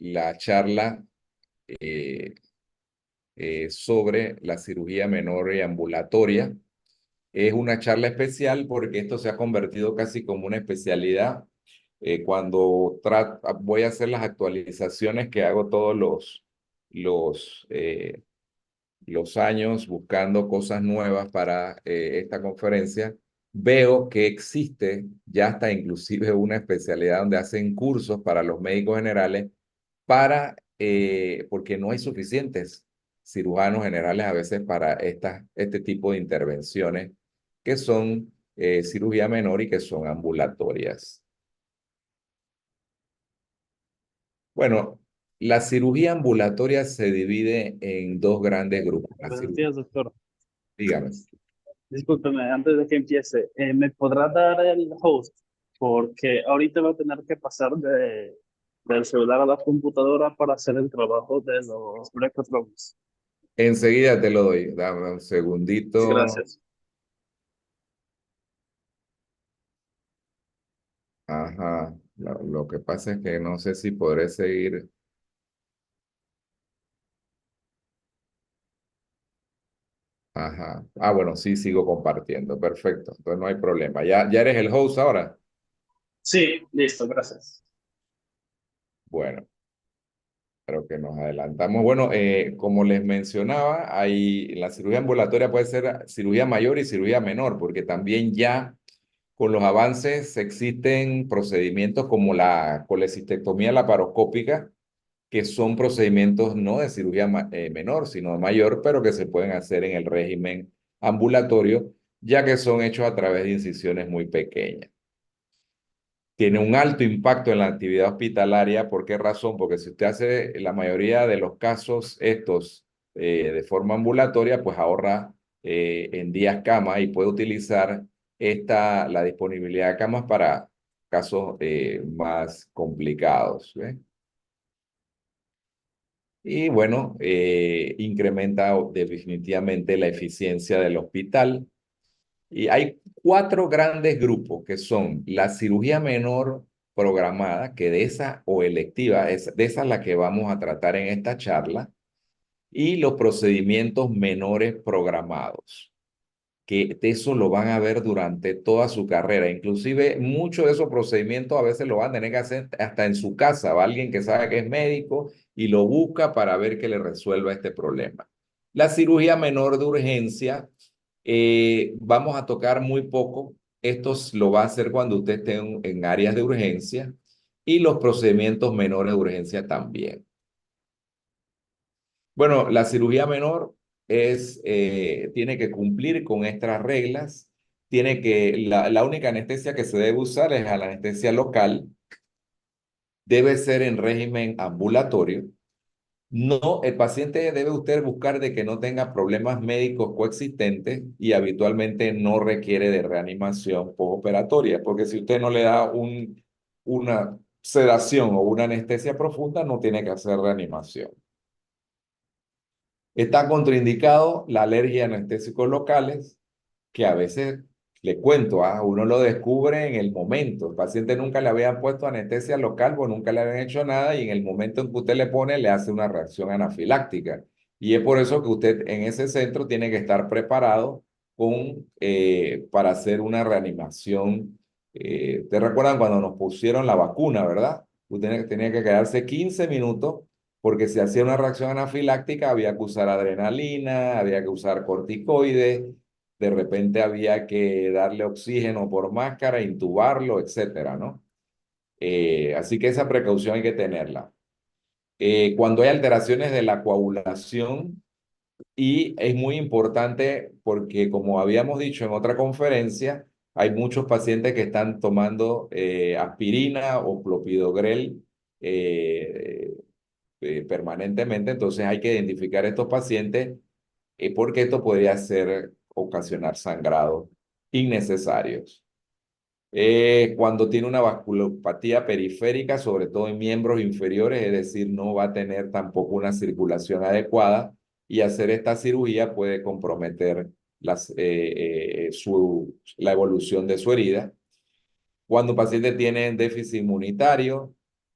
la charla eh, sobre la cirugía menor y ambulatoria. Es una charla especial porque esto se ha convertido casi como una especialidad. Cuando voy a hacer las actualizaciones que hago todos los, eh, los años buscando cosas nuevas para esta conferencia, veo que existe ya hasta inclusive una especialidad donde hacen cursos para los médicos generales porque no hay suficientes cirujanos generales a veces para este tipo de intervenciones que son cirugía menor y que son ambulatorias. Bueno, la cirugía ambulatoria se divide en dos grandes grupos. Buenos días, doctor. Dígame. Discúlpeme, antes de que empiece, ¿me podrá dar el host? Porque ahorita va a tener que pasar del celular a la computadora para hacer el trabajo de los breakout rooms. Enseguida te lo doy. Dame un segundito. Gracias. Ajá. Lo que pasa es que no sé si podré seguir. Ajá. Ah, bueno, sí, sigo compartiendo. Perfecto. Entonces no hay problema. ¿Ya eres el host ahora? Sí, listo, gracias. Bueno, creo que nos adelantamos. Bueno, como les mencionaba, la cirugía ambulatoria puede ser cirugía mayor y cirugía menor, porque también ya con los avances existen procedimientos como la colecistectomía laparoscópica, que son procedimientos no de cirugía menor, sino mayor, pero que se pueden hacer en el régimen ambulatorio, ya que son hechos a través de incisiones muy pequeñas. Tiene un alto impacto en la actividad hospitalaria. ¿Por qué razón? Porque si usted hace la mayoría de los casos estos de forma ambulatoria, pues ahorra en días cama y puede utilizar la disponibilidad de camas para casos más complicados. ¿Ve? Y bueno, incrementa definitivamente la eficiencia del hospital. Y hay cuatro grandes grupos que son la cirugía menor programada, que de esa o electiva, de esa es la que vamos a tratar en esta charla, y los procedimientos menores programados, que de eso lo van a ver durante toda su carrera. Inclusive muchos de esos procedimientos a veces lo van a tener que hacer hasta en su casa. Va alguien que sabe que es médico y lo busca para ver que le resuelva este problema. La cirugía menor de urgencia, vamos a tocar muy poco. Esto lo va a hacer cuando usted esté en áreas de urgencia y los procedimientos menores de urgencia también. Bueno, la cirugía menor tiene que cumplir con estas reglas. La única anestesia que se debe usar es la anestesia local. Debe ser en régimen ambulatorio. No, el paciente debe usted buscar de que no tenga problemas médicos coexistentes y habitualmente no requiere de reanimación postoperatoria, porque si usted no le da una sedación o una anestesia profunda, no tiene que hacer reanimación. Está contraindicado la alergia a anestésicos locales, que a veces, le cuento, uno lo descubre en el momento. El paciente nunca le habían puesto anestesia local, o nunca le habían hecho nada, y en el momento en que usted le pone, le hace una reacción anafiláctica. Y es por eso que usted en ese centro tiene que estar preparado para hacer una reanimación. ¿Te recuerdan cuando nos pusieron la vacuna, verdad? Usted tenía que quedarse 15 minutos porque si hacía una reacción anafiláctica había que usar adrenalina, había que usar corticoides, de repente había que darle oxígeno por máscara, intubarlo, etcétera, ¿no? Así que esa precaución hay que tenerla. Cuando hay alteraciones de la coagulación, y es muy importante porque, como habíamos dicho en otra conferencia, hay muchos pacientes que están tomando aspirina o clopidogrel permanentemente, entonces hay que identificar estos pacientes porque esto podría ocasionar sangrados innecesarios. Cuando tiene una vasculopatía periférica, sobre todo en miembros inferiores, es decir, no va a tener tampoco una circulación adecuada y hacer esta cirugía puede comprometer la evolución de su herida. Cuando un paciente tiene déficit inmunitario,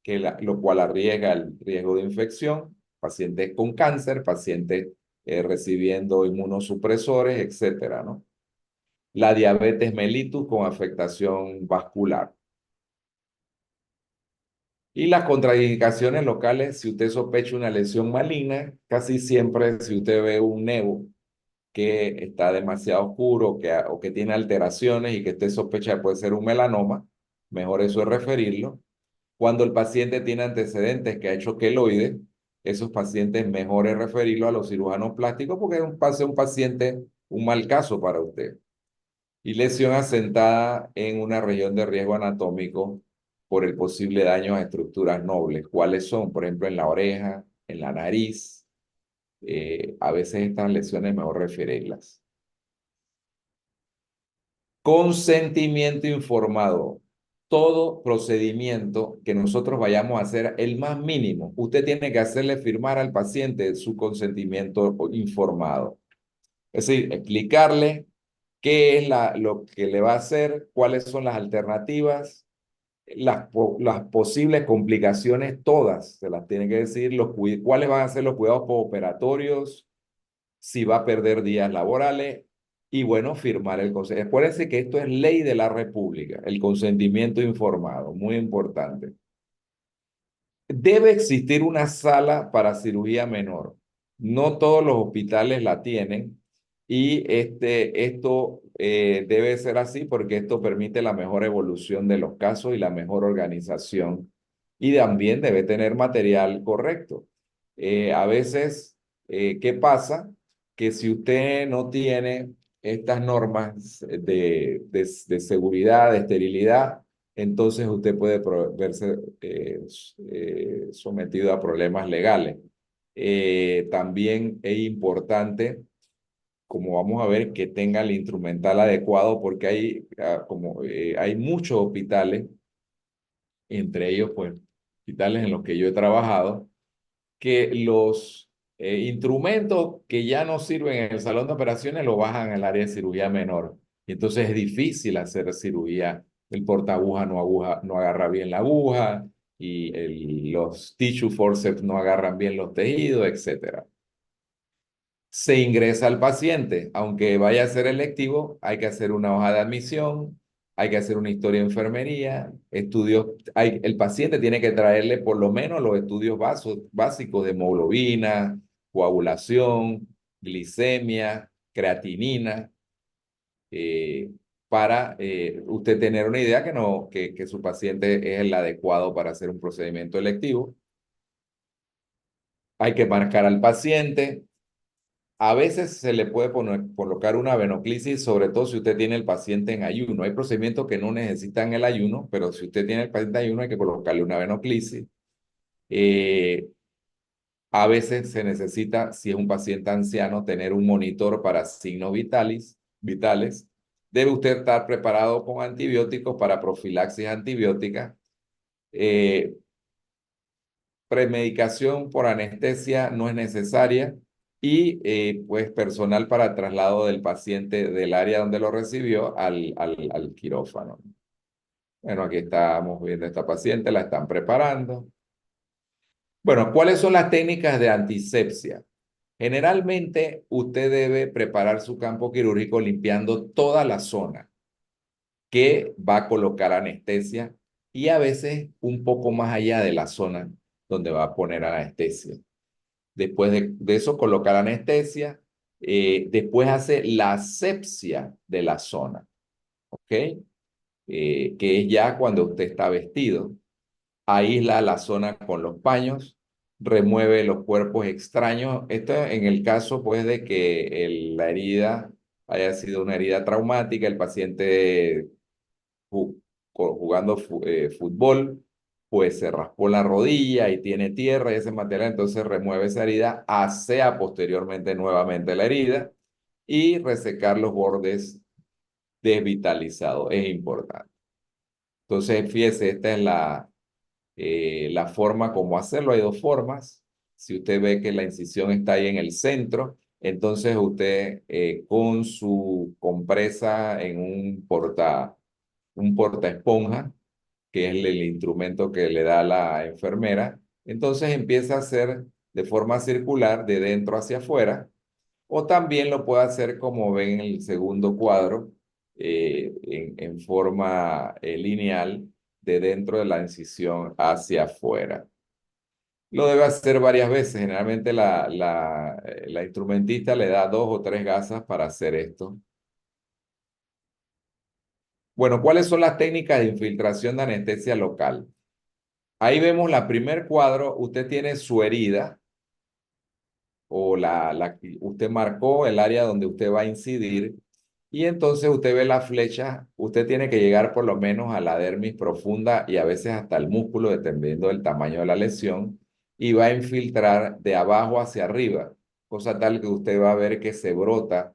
lo cual arriesga el riesgo de infección, pacientes con cáncer, pacientes recibiendo inmunosupresores, etcétera, ¿no? La diabetes mellitus con afectación vascular. Y las contraindicaciones locales, si usted sospecha una lesión maligna, casi siempre si usted ve un nevo que está demasiado oscuro o que tiene alteraciones y que usted sospecha que puede ser un melanoma, mejor eso es referirlo. Cuando el paciente tiene antecedentes que ha hecho queloides, esos pacientes mejor es referirlo a los cirujanos plásticos porque es un paciente, un mal caso para usted. Y lesión asentada en una región de riesgo anatómico por el posible daño a estructuras nobles. ¿Cuáles son? Por ejemplo, en la oreja, en la nariz. A veces estas lesiones mejor referirlas. Consentimiento informado. Todo procedimiento que nosotros vayamos a hacer, el más mínimo, usted tiene que hacerle firmar al paciente su consentimiento informado. Es decir, explicarle qué es lo que le va a hacer, cuáles son las alternativas, las posibles complicaciones, todas se las tiene que decir, cuáles van a ser los cuidados postoperatorios, si va a perder días laborales y bueno, firmar el consentimiento. Acuérdense que esto es ley de la República, el consentimiento informado, muy importante. Debe existir una sala para cirugía menor. No todos los hospitales la tienen y esto debe ser así porque esto permite la mejor evolución de los casos y la mejor organización. Y también debe tener material correcto. A veces, ¿qué pasa? Que si usted no tiene estas normas de seguridad, de esterilidad, entonces usted puede verse sometido a problemas legales. También es importante, como vamos a ver, que tenga el instrumental adecuado porque hay muchos hospitales, entre ellos pues hospitales en los que yo he trabajado, que los instrumentos que ya no sirven en el salón de operaciones lo bajan al área de cirugía menor. Y entonces es difícil hacer cirugía. El portaaguja no agarra bien la aguja y los tissue forceps no agarran bien los tejidos, etcétera. Se ingresa al paciente, aunque vaya a ser electivo, hay que hacer una hoja de admisión, hay que hacer una historia de enfermería, estudios, el paciente tiene que traerle por lo menos los estudios básicos de hemoglobina, coagulación, glicemia, creatinina, eh, para usted tener una idea que su paciente es el adecuado para hacer un procedimiento electivo. Hay que marcar al paciente. A veces se le puede colocar una venoclisis, sobre todo si usted tiene el paciente en ayuno. Hay procedimientos que no necesitan el ayuno, pero si usted tiene el paciente en ayuno hay que colocarle una venoclisis. Eh, a veces se necesita, si es un paciente anciano, tener un monitor para signos vitales. Debe usted estar preparado con antibióticos para profilaxis antibiótica. Eh, Premedicación por anestesia no es necesaria y pues personal para el traslado del paciente del área donde lo recibió al quirófano. Bueno, aquí estamos viendo a esta paciente, la están preparando. Bueno, ¿cuáles son las técnicas de antisepsia? Generalmente usted debe preparar su campo quirúrgico limpiando toda la zona que va a colocar anestesia y a veces un poco más allá de la zona donde va a poner anestesia. Después de eso, colocar anestesia. Después hace la asepsia de la zona, ¿ok? Que es ya cuando usted está vestido. Aísla la zona con los paños, remueve los cuerpos extraños. Esto en el caso, pues, de que la herida haya sido una herida traumática, el paciente jugando fútbol, pues se raspó la rodilla y tiene tierra y ese material, entonces remueve esa herida, asea posteriormente nuevamente la herida y resecar los bordes desvitalizados. Es importante. Entonces, fíjese, esta es la forma como hacerlo. Hay dos formas. Si usted ve que la incisión está ahí en el centro, entonces usted con su compresa en un porta esponja, que es el instrumento que le da la enfermera. Entonces empieza a hacer de forma circular de dentro hacia afuera, o también lo puede hacer como ven en el segundo cuadro, en forma lineal de dentro de la incisión hacia afuera. Lo debe hacer varias veces. Generalmente la instrumentista le da 2 o 3 gasas para hacer esto. Bueno, ¿cuáles son las técnicas de infiltración de anestesia local? Ahí vemos la primer cuadro. Usted tiene su herida o usted marcó el área donde usted va a incidir y entonces usted ve la flecha. Usted tiene que llegar por lo menos a la dermis profunda y a veces hasta el músculo, dependiendo del tamaño de la lesión, y va a infiltrar de abajo hacia arriba, cosa tal que usted va a ver que se brota.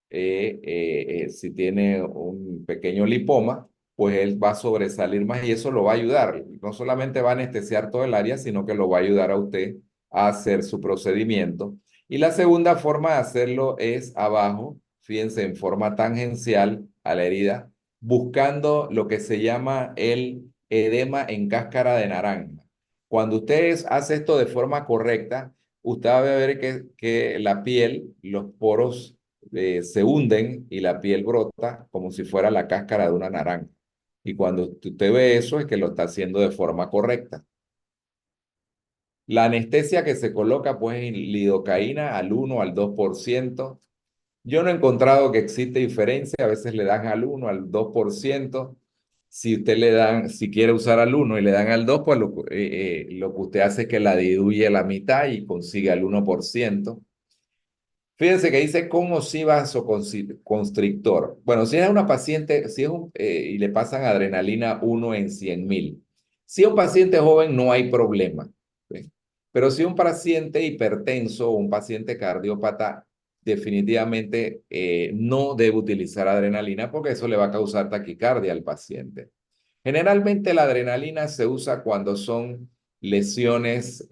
Si tiene un pequeño lipoma, pues él va a sobresalir más y eso lo va a ayudar. No solamente va a anestesiar todo el área, sino que lo va a ayudar a usted a hacer su procedimiento. Y la segunda forma de hacerlo es abajo, fíjense, en forma tangencial a la herida, buscando lo que se llama el edema en cáscara de naranja. Cuando usted hace esto de forma correcta, usted va a ver que la piel, los poros se hunden y la piel brota como si fuera la cáscara de una naranja. Y cuando usted ve eso es que lo está haciendo de forma correcta. La anestesia que se coloca pues es lidocaína al 1 al 2%. Yo no he encontrado que existe diferencia, a veces le dan al 1 al 2%. Si usted le dan, si quiere usar al 1 y le dan al 2, pues lo que usted hace es que la diluye a la mitad y consigue al 1%. Fíjense que dice como si vasoconstrictor. Bueno, si es una paciente, si es y le pasan adrenalina 1 en 100.000. Si es un paciente joven, no hay problema. ¿Ves? Pero si es un paciente hipertenso o un paciente cardiópata, definitivamente no debe utilizar adrenalina porque eso le va a causar taquicardia al paciente. Generalmente la adrenalina se usa cuando son lesiones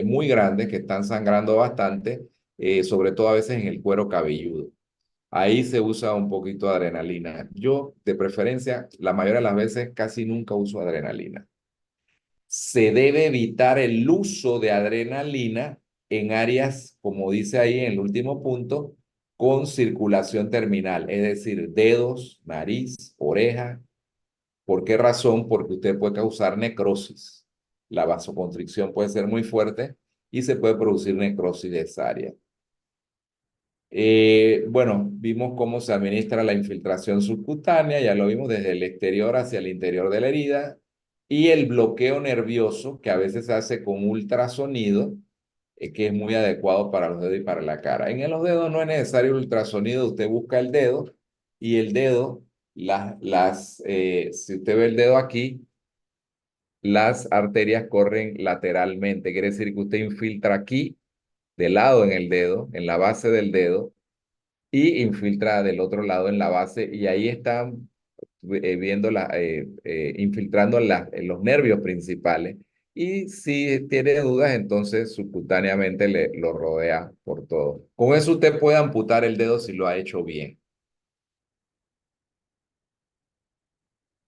muy grandes que están sangrando bastante, sobre todo a veces en el cuero cabelludo. Ahí se usa un poquito de adrenalina. Yo, de preferencia, la mayoría de las veces casi nunca uso adrenalina. Se debe evitar el uso de adrenalina en áreas, como dice ahí en el último punto, con circulación terminal, es decir, dedos, nariz, oreja. ¿Por qué razón? Porque usted puede causar necrosis. La vasoconstricción puede ser muy fuerte y se puede producir necrosis de esa área. Bueno, vimos cómo se administra la infiltración subcutánea, ya lo vimos desde el exterior hacia el interior de la herida, y el bloqueo nervioso que a veces se hace con ultrasonido, que es muy adecuado para los dedos y para la cara. En los dedos no es necesario el ultrasonido, usted busca el dedo y el dedo, si usted ve el dedo aquí, las arterias corren lateralmente, quiere decir que usted infiltra aquí, de lado en el dedo, en la base del dedo, y infiltra del otro lado en la base y ahí están viendo infiltrando en los nervios principales. Y si tiene dudas, entonces subcutáneamente lo rodea por todo. Con eso usted puede amputar el dedo si lo ha hecho bien.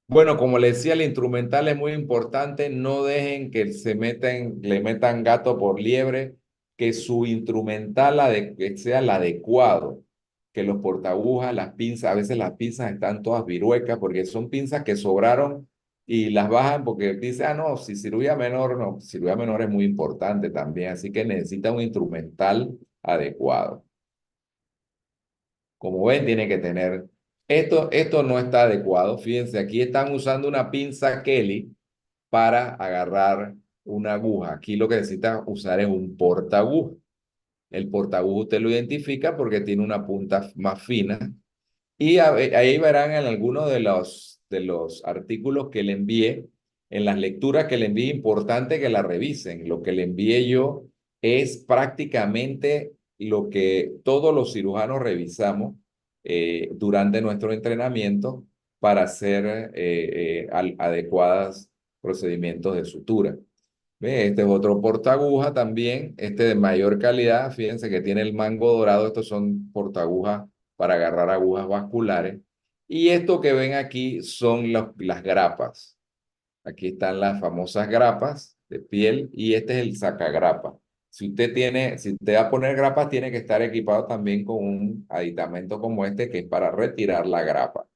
Bueno, como le decía, el instrumental es muy importante. No dejen que le metan gato por liebre, que su instrumental que sea el adecuado, que los portagujas, las pinzas, a veces las pinzas están todas viruecas porque son pinzas que sobraron y las bajan porque dice, ah, no, si cirugía menor, no, cirugía menor es muy importante también, así que necesita un instrumental adecuado. Como ven, tiene que tener. Esto no está adecuado. Fíjense, aquí están usando una pinza Kelly para agarrar una aguja. Aquí lo que necesita usar es un portaguja. El portaguja usted lo identifica porque tiene una punta más fina. Y ahí verán en algunos de los artículos que le envié, en las lecturas que le envié, importante que la revisen. Lo que le envié yo es prácticamente lo que todos los cirujanos revisamos durante nuestro entrenamiento para hacer adecuados procedimientos de sutura. ¿Ve? Este es otro portaguja también, este de mayor calidad. Fíjense que tiene el mango dorado. Estos son portagujas para agarrar agujas vasculares. Y esto que ven aquí son las grapas. Aquí están las famosas grapas de piel y este es el sacagrapa. Si usted va a poner grapas, tiene que estar equipado también con un aditamento como este que es para retirar la grapa.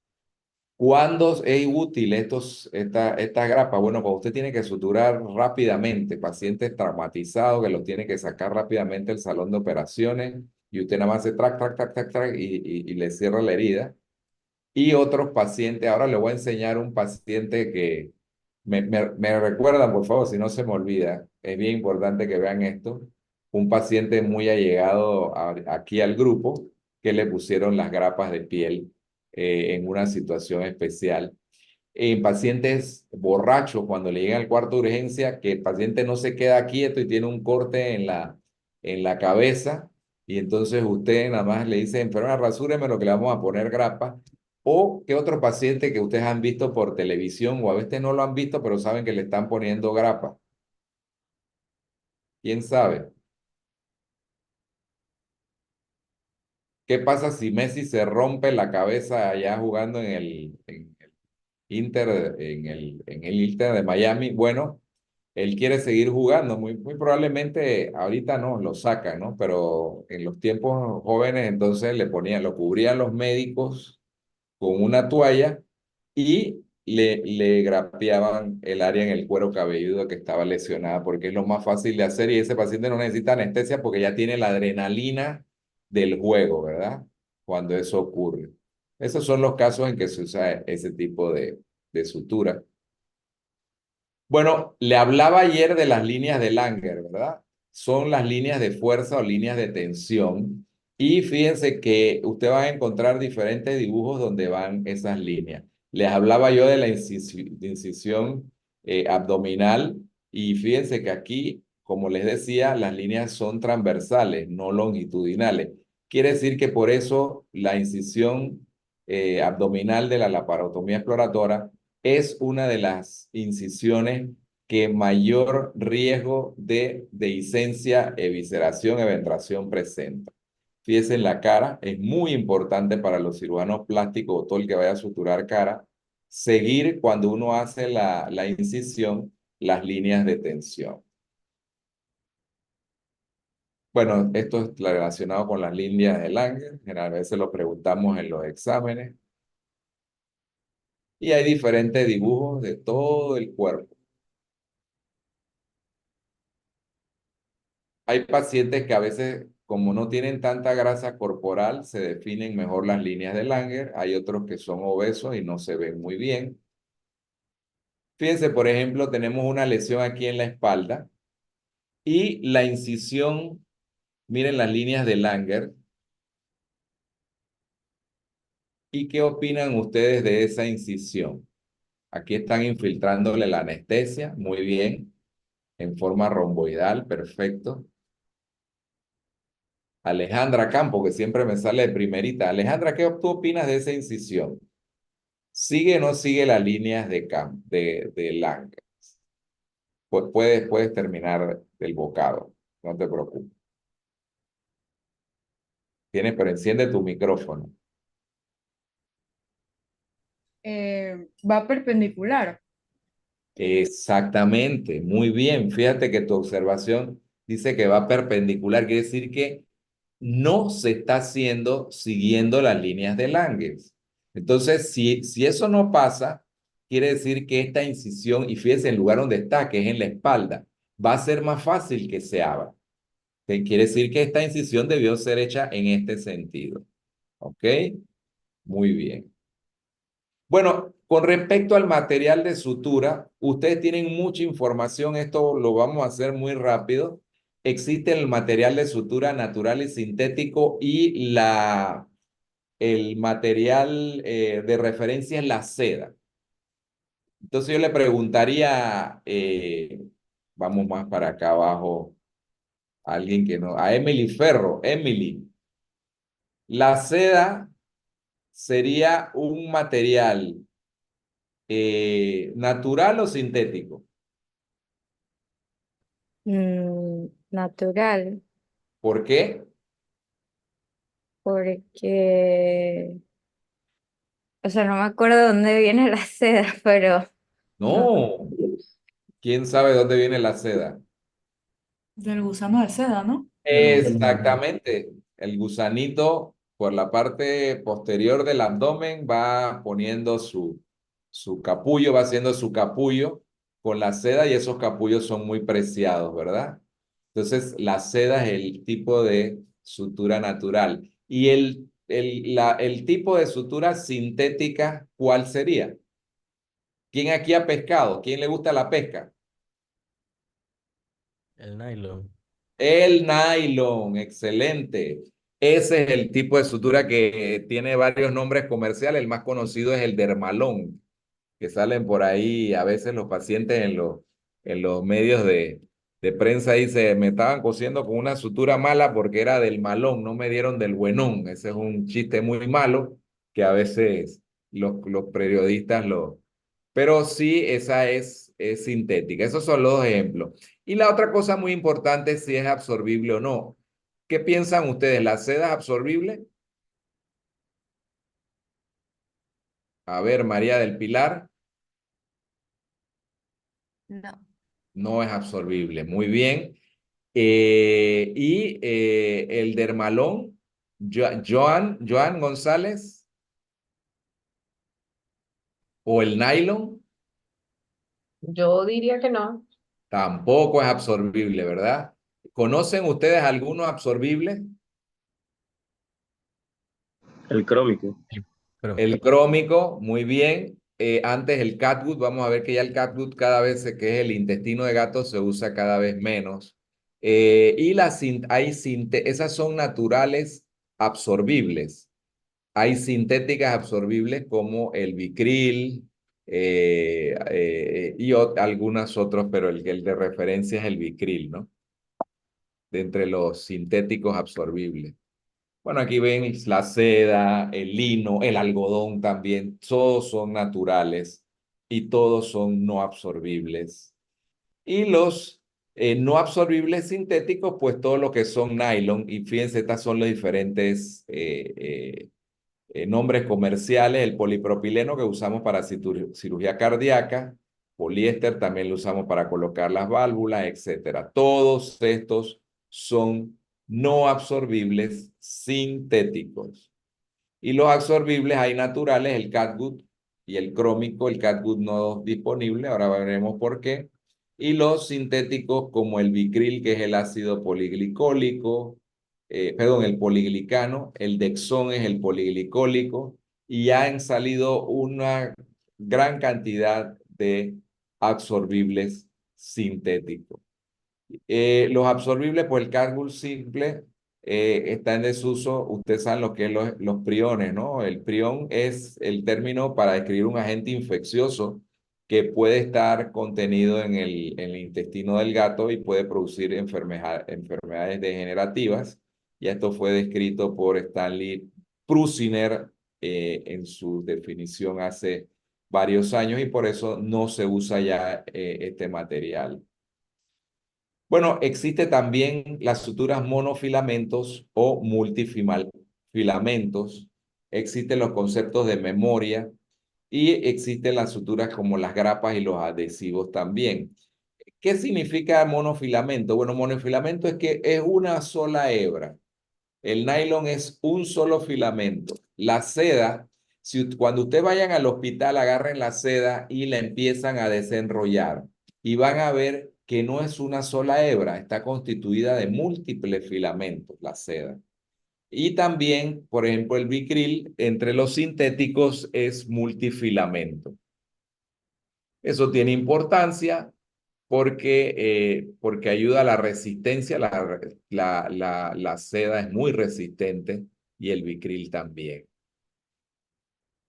¿Cuándo es útil esta grapa? Bueno, cuando usted tiene que suturar rápidamente, pacientes traumatizados que los tiene que sacar rápidamente del salón de operaciones y usted nada más hace trac, trac, trac, trac, trac y le cierra la herida. Y otros pacientes, ahora le voy a enseñar un paciente que me recuerdan, por favor, si no se me olvida, es bien importante que vean esto. Un paciente muy allegado aquí al grupo que le pusieron las grapas de piel en una situación especial. En pacientes borrachos, cuando le llegan al cuarto de urgencia, que el paciente no se queda quieto y tiene un corte en la cabeza, y entonces usted nada más le dice, enfermera, rasúreme lo que le vamos a poner grapa. O que otro paciente que ustedes han visto por televisión, o a veces no lo han visto, pero saben que le están poniendo grapa. ¿Quién sabe? ¿Qué pasa si Messi se rompe la cabeza allá jugando en el Inter de Miami? Bueno, él quiere seguir jugando, muy probablemente ahorita no, lo sacan, ¿no? Pero en los tiempos jóvenes entonces lo cubrían los médicos con una toalla y le grapeaban el área en el cuero cabelludo que estaba lesionada, porque es lo más fácil de hacer y ese paciente no necesita anestesia porque ya tiene la adrenalina del juego, ¿verdad? Cuando eso ocurre. Esos son los casos en que se usa ese tipo de sutura. Bueno, le hablaba ayer de las líneas de Langer, ¿verdad? Son las líneas de fuerza o líneas de tensión. Y fíjense que usted va a encontrar diferentes dibujos donde van esas líneas. Les hablaba yo de la incisión abdominal y fíjense que aquí, como les decía, las líneas son transversales, no longitudinales. Quiere decir que por eso la incisión abdominal de la laparotomía exploradora es una de las incisiones que mayor riesgo de dehiscencia, evisceración, eventración presenta. Fíjense en la cara, es muy importante para los cirujanos plásticos o todo el que vaya a suturar cara, seguir cuando uno hace la incisión las líneas de tensión. Bueno, esto es relacionado con las líneas de Langer, a veces lo preguntamos en los exámenes, y hay diferentes dibujos de todo el cuerpo. Hay pacientes que a veces, como no tienen tanta grasa corporal, se definen mejor las líneas de Langer. Hay otros que son obesos y no se ven muy bien. Fíjense, por ejemplo, tenemos una lesión aquí en la espalda y la incisión, miren las líneas de Langer. ¿Y qué opinan ustedes de esa incisión? Aquí están infiltrándole la anestesia, muy bien, en forma romboidal, perfecto. Alejandra Campo, que siempre me sale de primerita. Alejandra, ¿qué tú opinas de esa incisión? ¿Sigue o no sigue las líneas de Langer? Pues puedes terminar el bocado, no te preocupes. Pero enciende tu micrófono. Va perpendicular. Exactamente, muy bien. Fíjate que tu observación dice que va perpendicular, quiere decir que no se está haciendo siguiendo las líneas de Langes. Entonces, si eso no pasa, quiere decir que esta incisión, y fíjese el lugar donde está, que es en la espalda, va a ser más fácil que se abra. Que quiere decir que esta incisión debió ser hecha en este sentido. ¿Ok? Muy bien. Bueno, con respecto al material de sutura, ustedes tienen mucha información, esto lo vamos a hacer muy rápido. Existe el material de sutura natural y sintético y el material de referencia es la seda. Entonces yo le preguntaría, vamos más para acá abajo, a alguien que no, a Emily Ferro. Emily, la seda sería un material natural o sintético. Natural, ¿Por qué? porque, o sea, no me acuerdo dónde viene la seda, pero No, No, ¿quién sabe dónde viene la seda? del gusano de seda, ¿no? del gusano. Exactamente. El gusanito por la parte posterior del abdomen va poniendo su capullo, va haciendo su capullo con la seda y esos capullos son muy preciados, ¿verdad? Entonces, la seda es el tipo de sutura natural. Y el tipo de sutura sintética, ¿cuál sería? ¿Quién aquí ha pescado? ¿Quién le gusta la pesca? El nylon. El nylon, excelente. Ese es el tipo de sutura que tiene varios nombres comerciales. El más conocido es el Dermalón, que salen por ahí a veces los pacientes en los medios de prensa y se me estaban cosiendo con una sutura mala porque era del malón, no me dieron del buenón. Ese es un chiste muy malo que a veces los periodistas lo... Pero sí, esa es sintética. Esos son los dos ejemplos. Y la otra cosa muy importante es si es absorbible o no. ¿Qué piensan ustedes? ¿La seda es absorbible? A ver, María del Pilar. No. No es absorbible. Muy bien. El dermalón, Joan González, o el nylon, Yo diría que no. tampoco es absorbible, ¿verdad? ¿Conocen ustedes alguno absorbible? El crómico. Pero El crómico, muy bien. Antes el catgut, vamos a ver que ya el catgut cada vez, que es el intestino de gato, se usa cada vez menos. Esas son naturales absorbibles. Hay sintéticas absorbibles como el Vicril algunas otras, pero el de referencia es el Vicril, ¿no? De entre los sintéticos absorbibles. Bueno, aquí ven la seda, el lino, el algodón también, todos son naturales y todos son no absorbibles. Y los no absorbibles sintéticos, pues todo lo que son nylon, y fíjense, estas son los diferentes nombres comerciales, el polipropileno que usamos para cirugía cardíaca, poliéster también lo usamos para colocar las válvulas, etcétera. Todos estos son no absorbibles sintéticos. Y los absorbibles hay naturales, el catgut y el crómico, el catgut no disponible, ahora veremos por qué. Y los sintéticos como el Vicril, que es el ácido poliglicólico, perdón, el poliglicano, el Dexón es el poliglicólico, y ya han salido una gran cantidad de absorbibles sintéticos. Los absorbibles, pues el cálculo simple está en desuso. Ustedes saben lo que es los priones, ¿no? El prión es el término para describir un agente infeccioso que puede estar contenido en el intestino del gato y puede producir enfermedades degenerativas. Y esto fue descrito por Stanley Prusiner en su definición hace varios años y por eso no se usa ya este material. Bueno, existe también las suturas monofilamentos o multifilamentos. Existen los conceptos de memoria y existen las suturas como las grapas y los adhesivos también. ¿Qué significa monofilamento? Bueno, monofilamento es que es una sola hebra. El nylon es un solo filamento. La seda, cuando ustedes vayan al hospital, agarren la seda y la empiezan a desenrollar y van a ver que no es una sola hebra, está constituida de múltiples filamentos, la seda. Y también, por ejemplo, el Vicril entre los sintéticos es multifilamento. Eso tiene importancia porque ayuda a la resistencia. La seda es muy resistente y el Vicril también.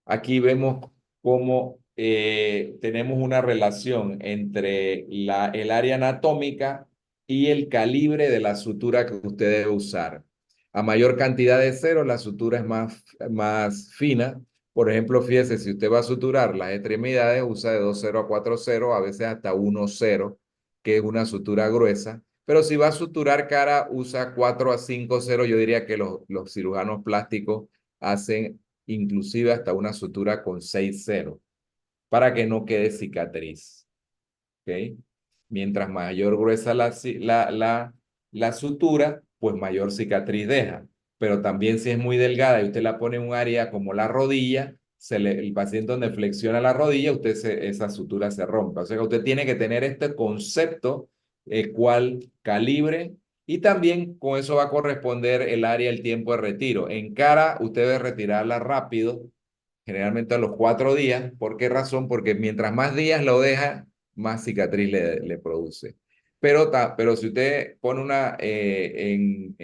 Aquí vemos cómo tenemos una relación entre el área anatómica y el calibre de la sutura que usted debe usar. A mayor cantidad de cero, la sutura es más fina. Por ejemplo, fíjese, si usted va a suturar las extremidades, usa de 2,0 a 4,0, a veces hasta 1,0, que es una sutura gruesa. Pero si va a suturar cara, usa 4 a 5,0. Yo diría que los cirujanos plásticos hacen inclusive hasta una sutura con 6,0. para que no quede cicatriz. ¿Ok? Mientras mayor gruesa la sutura, pues mayor cicatriz deja. Pero también si es muy delgada y usted la pone en un área como la rodilla, el paciente donde flexiona la rodilla, esa sutura se rompe. O sea que usted tiene que tener este concepto, el cual calibre, y también con eso va a corresponder el área, el tiempo de retiro. En cara, usted debe retirarla rápido, generalmente a los 4 días. ¿Por qué razón? Porque mientras más días lo deja, más cicatriz le produce. Pero si usted pone una en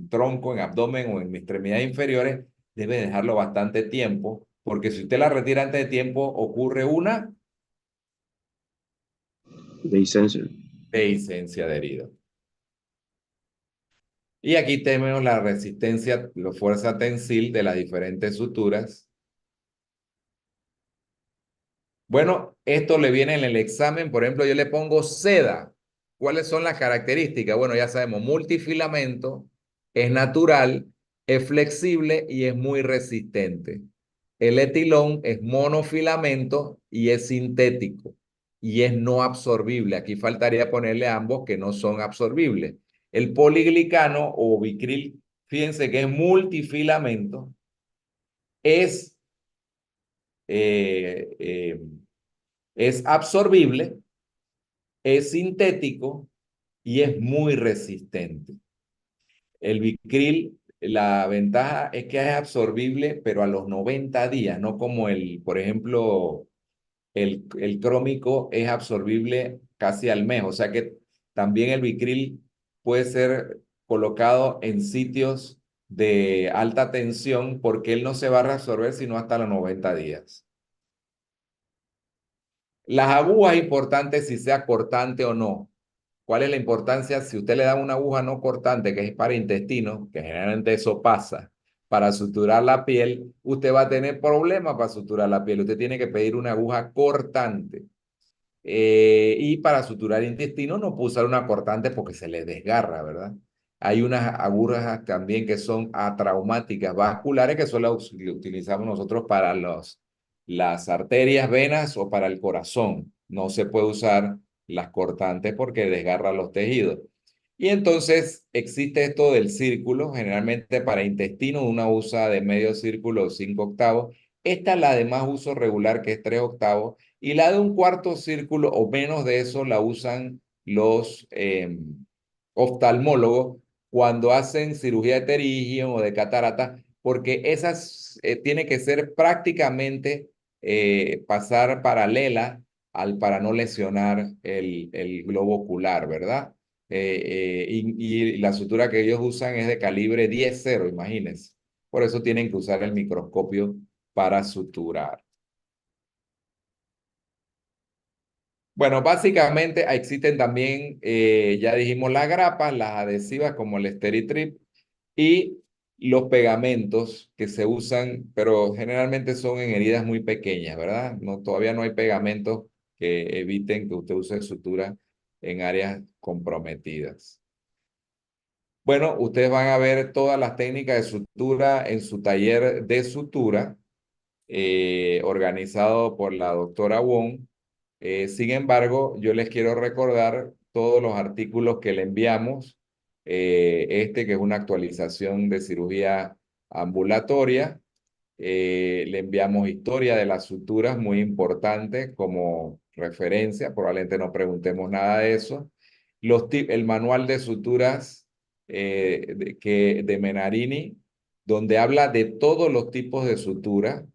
tronco, en abdomen o en extremidades inferiores, debe dejarlo bastante tiempo, porque si usted la retira antes de tiempo, ocurre una Dehiscencia. dehiscencia de herida. Y aquí tenemos la resistencia, la fuerza tensil de las diferentes suturas. Bueno, esto le viene en el examen, por ejemplo, yo le pongo seda. ¿Cuáles son las características? Bueno, ya sabemos, multifilamento, es natural, es flexible y es muy resistente. El etilón es monofilamento y es sintético y es no absorbible. Aquí faltaría ponerle ambos que no son absorbibles. El poliglicano o bicril, fíjense que es multifilamento, es eh, eh, es absorbible, es sintético y es muy resistente. El Vicryl, la ventaja es que es absorbible, pero a los 90 días, no como por ejemplo, el crómico es absorbible casi al mes. O sea que también el Vicryl puede ser colocado en sitios de alta tensión porque él no se va a reabsorber sino hasta los 90 días. Las agujas, importantes si sea cortante o no. ¿Cuál es la importancia? Si usted le da una aguja no cortante, que es para intestino, que generalmente eso pasa, para suturar la piel, usted va a tener problemas para suturar la piel. Usted tiene que pedir una aguja cortante. Y para suturar intestino no puede usar una cortante porque se le desgarra, ¿verdad? Hay unas agujas también que son atraumáticas vasculares, que solo utilizamos nosotros para las arterias, venas o para el corazón. No se puede usar las cortantes porque desgarra los tejidos. Y entonces existe esto del círculo, generalmente para intestino una usa de medio círculo o 5/8. Esta es la de más uso regular, que es 3/8, y la de un cuarto círculo o menos de eso la usan los oftalmólogos cuando hacen cirugía de pterygium o de catarata, porque esas tiene que ser prácticamente pasar paralela para no lesionar el globo ocular, ¿verdad? Y la sutura que ellos usan es de calibre 10-0, imagínense. Por eso tienen que usar el microscopio para suturar. Bueno, básicamente existen también, ya dijimos, las grapas, las adhesivas como el Steri-Trip y los pegamentos que se usan, pero generalmente son en heridas muy pequeñas, ¿verdad? No, todavía no hay pegamentos que eviten que usted use sutura en áreas comprometidas. Bueno, ustedes van a ver todas las técnicas de sutura en su taller de sutura, organizado por la doctora Wong. Sin embargo, yo les quiero recordar todos los artículos que le enviamos. Que es una actualización de cirugía ambulatoria. Le enviamos historia de las suturas, muy importante como referencia. Probablemente no preguntemos nada de eso. El manual de suturas de Menarini, donde habla de todos los tipos de sutura.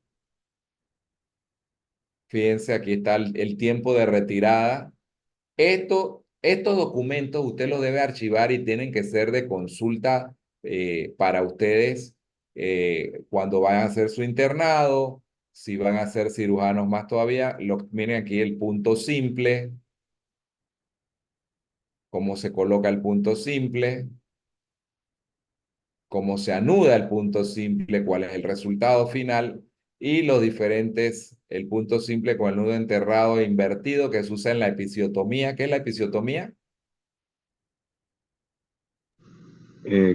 Fíjense, aquí está el tiempo de retirada. Estos documentos usted los debe archivar y tienen que ser de consulta para ustedes cuando vayan a hacer su internado, si van a ser cirujanos más todavía. Miren aquí el punto simple, cómo se coloca el punto simple, cómo se anuda el punto simple, cuál es el resultado final y los diferentes, el punto simple con el nudo enterrado e invertido que se usa en la episiotomía. ¿Qué es la episiotomía?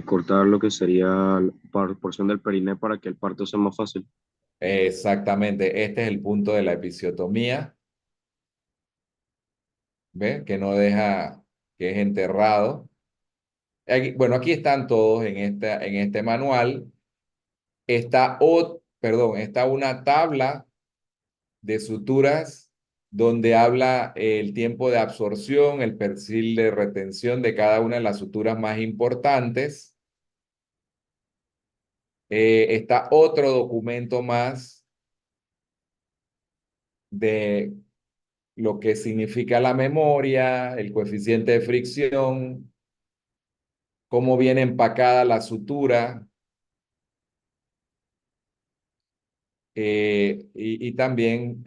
Cortar lo que sería la porción del periné para que el parto sea más fácil. Exactamente, este es el punto de la episiotomía, ¿ves? Que no deja, que es enterrado. Bueno, aquí están todos en este manual. Está una tabla de suturas donde habla el tiempo de absorción, el perfil de retención de cada una de las suturas más importantes. Está otro documento más de lo que significa la memoria, el coeficiente de fricción, cómo viene empacada la sutura, y también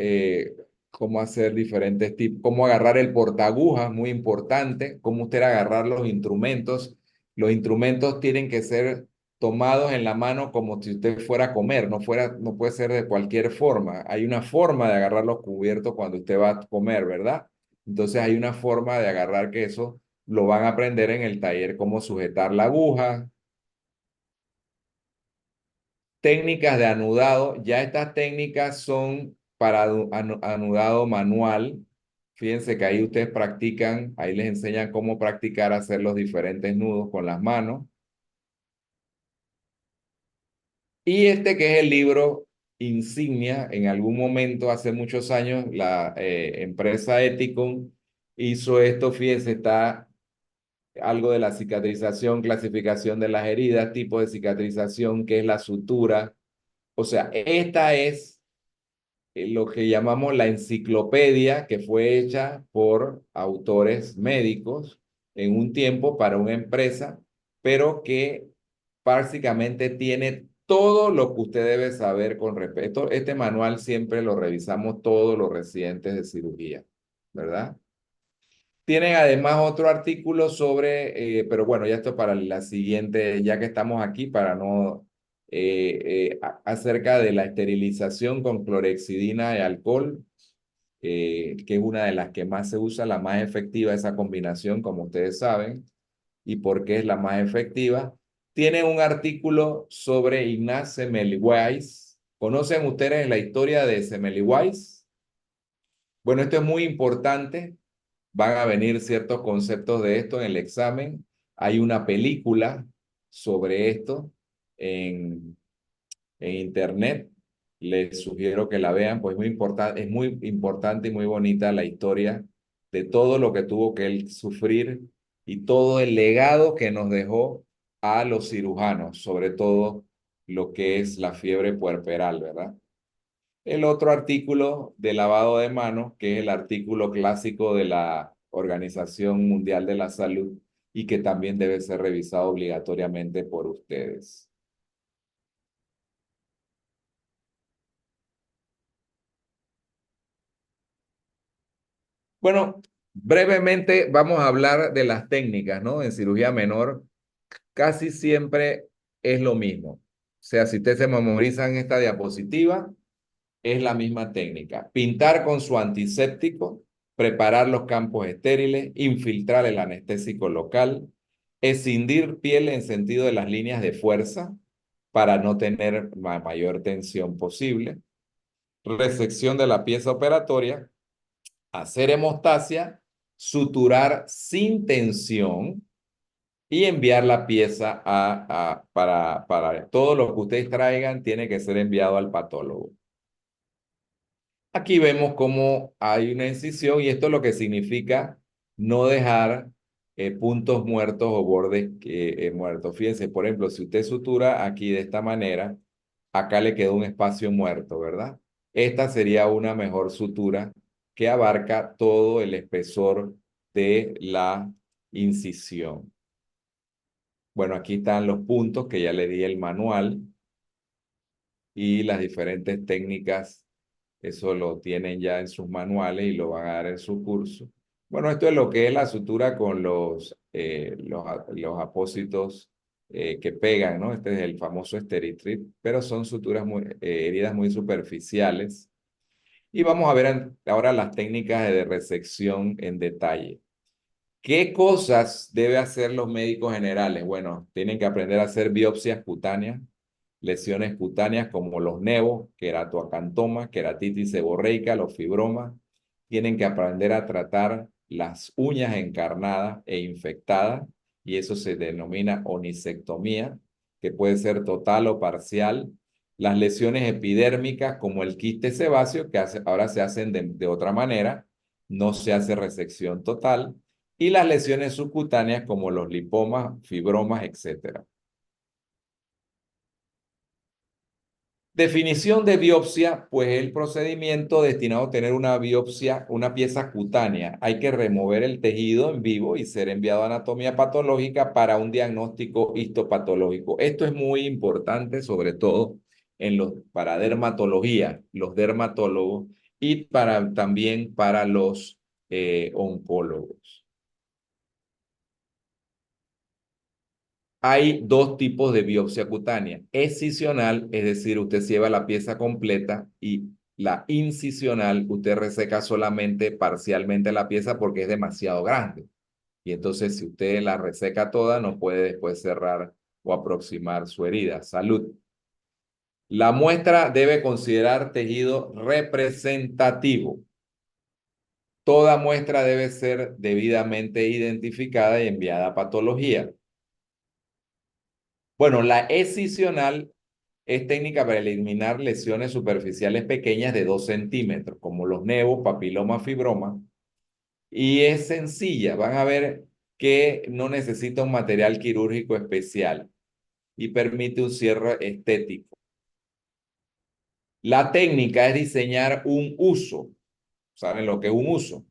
cómo hacer diferentes tipos, cómo agarrar el portaagujas, muy importante, cómo usted agarrar los instrumentos. Los instrumentos tienen que ser tomados en la mano como si usted fuera a comer, no puede ser de cualquier forma. Hay una forma de agarrar los cubiertos cuando usted va a comer, ¿verdad? Entonces hay una forma de agarrar que eso lo van a aprender en el taller, cómo sujetar la aguja. Técnicas de anudado, ya estas técnicas son para anudado manual. Fíjense que ahí ustedes practican, ahí les enseñan cómo practicar hacer los diferentes nudos con las manos. Y este que es el libro insignia, en algún momento, hace muchos años, la empresa Ethicon hizo esto, fíjense, está algo de la cicatrización, clasificación de las heridas, tipo de cicatrización, qué es la sutura. O sea, esta es lo que llamamos la enciclopedia, que fue hecha por autores médicos en un tiempo para una empresa, pero que básicamente tiene todo lo que usted debe saber con respecto. Este manual siempre lo revisamos todos los residentes de cirugía, ¿verdad? Tienen además otro artículo sobre, pero bueno, ya esto para la siguiente, ya que estamos aquí, para no, acerca de la esterilización con clorexidina y alcohol, que es una de las que más se usa, la más efectiva, esa combinación, como ustedes saben, y por qué es la más efectiva. Tiene un artículo sobre Ignaz Semmelweis. ¿Conocen ustedes la historia de Semmelweis? Bueno, esto es muy importante. Van a venir ciertos conceptos de esto en el examen. Hay una película sobre esto en internet. Les sugiero que la vean, pues es muy importante y muy bonita la historia de todo lo que tuvo que él sufrir y todo el legado que nos dejó a los cirujanos, sobre todo lo que es la fiebre puerperal, ¿verdad? El otro artículo de lavado de manos, que es el artículo clásico de la Organización Mundial de la Salud y que también debe ser revisado obligatoriamente por ustedes. Bueno, brevemente vamos a hablar de las técnicas, ¿no? En cirugía menor casi siempre es lo mismo. O sea, si ustedes se memorizan esta diapositiva, es la misma técnica. Pintar con su antiséptico, preparar los campos estériles, infiltrar el anestésico local, escindir piel en sentido de las líneas de fuerza para no tener mayor tensión posible, resección de la pieza operatoria, hacer hemostasia, suturar sin tensión y enviar la pieza para todo lo que ustedes traigan tiene que ser enviado al patólogo. Aquí vemos cómo hay una incisión y esto es lo que significa no dejar puntos muertos o bordes muertos. Fíjense, por ejemplo, si usted sutura aquí de esta manera, acá le queda un espacio muerto, ¿verdad? Esta sería una mejor sutura que abarca todo el espesor de la incisión. Bueno, aquí están los puntos que ya le di el manual y las diferentes técnicas. Eso lo tienen ya en sus manuales y lo van a dar en su curso. Bueno, esto es lo que es la sutura con los apósitos que pegan, ¿no? Este es el famoso Steri-Trip, pero son suturas heridas muy superficiales. Y vamos a ver ahora las técnicas de resección en detalle. ¿Qué cosas debe hacer los médicos generales? Bueno, tienen que aprender a hacer biopsias cutáneas, lesiones cutáneas como los nevos, queratoacantomas, queratitis seborreica, los fibromas. Tienen que aprender a tratar las uñas encarnadas e infectadas, y eso se denomina onisectomía, que puede ser total o parcial. Las lesiones epidérmicas como el quiste sebáceo, que ahora se hacen de otra manera, no se hace resección total, y las lesiones subcutáneas como los lipomas, fibromas, etc. Definición de biopsia, pues el procedimiento destinado a tener una biopsia, una pieza cutánea. Hay que remover el tejido en vivo y ser enviado a anatomía patológica para un diagnóstico histopatológico. Esto es muy importante, sobre todo para dermatología, los dermatólogos, y también para los oncólogos. Hay dos tipos de biopsia cutánea. Excisional, es decir, usted se lleva la pieza completa, y la incisional, usted reseca solamente parcialmente la pieza porque es demasiado grande. Y entonces, si usted la reseca toda, no puede después cerrar o aproximar su herida. Salud. La muestra debe considerar tejido representativo. Toda muestra debe ser debidamente identificada y enviada a patología. Bueno, la excisional es técnica para eliminar lesiones superficiales pequeñas de 2 centímetros, como los nevos, papiloma, fibroma, y es sencilla. Van a ver que no necesita un material quirúrgico especial y permite un cierre estético. La técnica es diseñar un uso. ¿Saben lo que es un uso?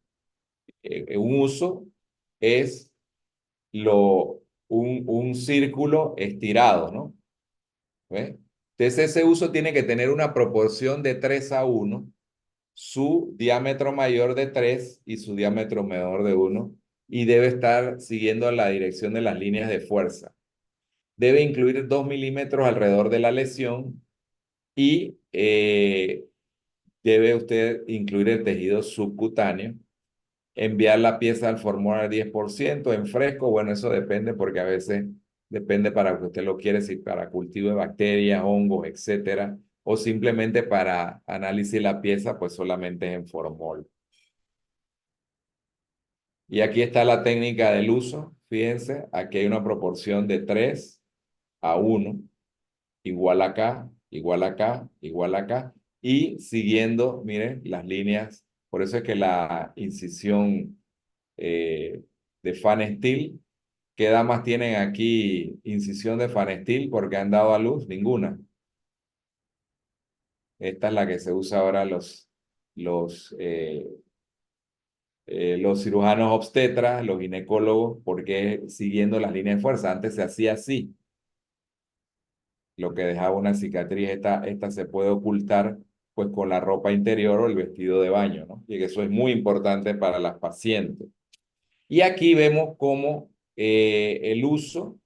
Un uso es un círculo estirado, ¿no? ¿Ve? Entonces ese uso tiene que tener una proporción de 3:1, su diámetro mayor de 3 y su diámetro menor de 1, y debe estar siguiendo la dirección de las líneas de fuerza. Debe incluir 2 milímetros alrededor de la lesión, y debe usted incluir el tejido subcutáneo. Enviar la pieza al formol 10% en fresco. Bueno, eso depende, porque a veces depende para lo que usted lo quiere, si para cultivo de bacterias, hongos, etcétera, o simplemente para análisis de la pieza, pues solamente es en formol. Y aquí está la técnica del uso. Fíjense, aquí hay una proporción de 3:1, igual acá, igual acá, igual acá, y siguiendo, miren, las líneas. Por eso es que la incisión de Fan Steel, ¿qué damas tienen aquí incisión de Fan Steel porque han dado a luz? Ninguna. Esta es la que se usa ahora los cirujanos obstetras, los ginecólogos, porque siguiendo las líneas de fuerza. Antes se hacía así, lo que dejaba una cicatriz. Esta se puede ocultar pues con la ropa interior o el vestido de baño, ¿no? Y eso es muy importante para las pacientes. Y aquí vemos cómo el uso,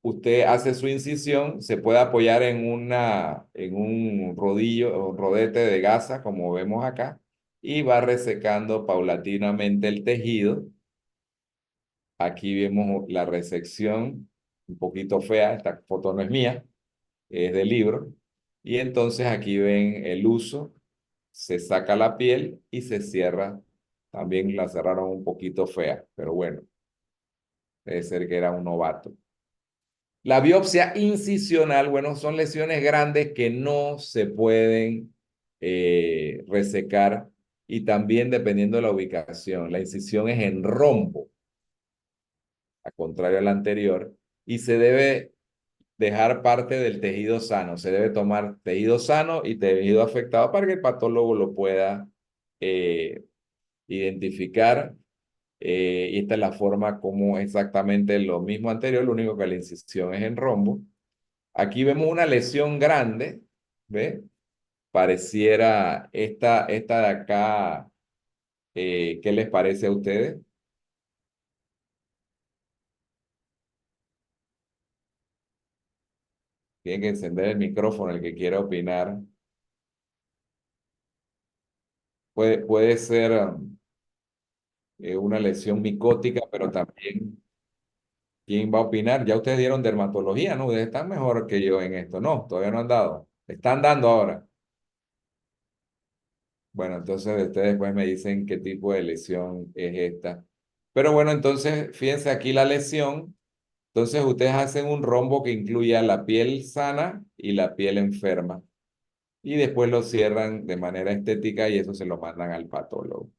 usted hace su incisión, se puede apoyar en un rodillo o rodete de gasa, como vemos acá, y va resecando paulatinamente el tejido. Aquí vemos la resección, un poquito fea. Esta foto no es mía, es del libro. Y entonces aquí ven el uso, se saca la piel y se cierra. También la cerraron un poquito fea, pero bueno, debe ser que era un novato. La biopsia incisional, bueno, son lesiones grandes que no se pueden resecar, y también dependiendo de la ubicación. La incisión es en rombo, a contrario a la anterior, y se debe dejar parte del tejido sano. Se debe tomar tejido sano y tejido afectado para que el patólogo lo pueda identificar. Y esta es la forma como exactamente lo mismo anterior, lo único que la incisión es en rombo. Aquí vemos una lesión grande, ¿ve? Pareciera esta de acá. ¿Qué les parece a ustedes? Tienen que encender el micrófono el que quiera opinar. Puede ser una lesión micótica, pero también ¿Quién va a opinar? Ya ustedes dieron dermatología, ¿no? Ustedes están mejor que yo en esto. No, todavía no han dado. Están dando ahora. Bueno, entonces ustedes después me dicen qué tipo de lesión es esta. Pero bueno, entonces fíjense aquí la lesión. Entonces ustedes hacen un rombo que incluya la piel sana y la piel enferma. Y después lo cierran de manera estética y eso se lo mandan al patólogo.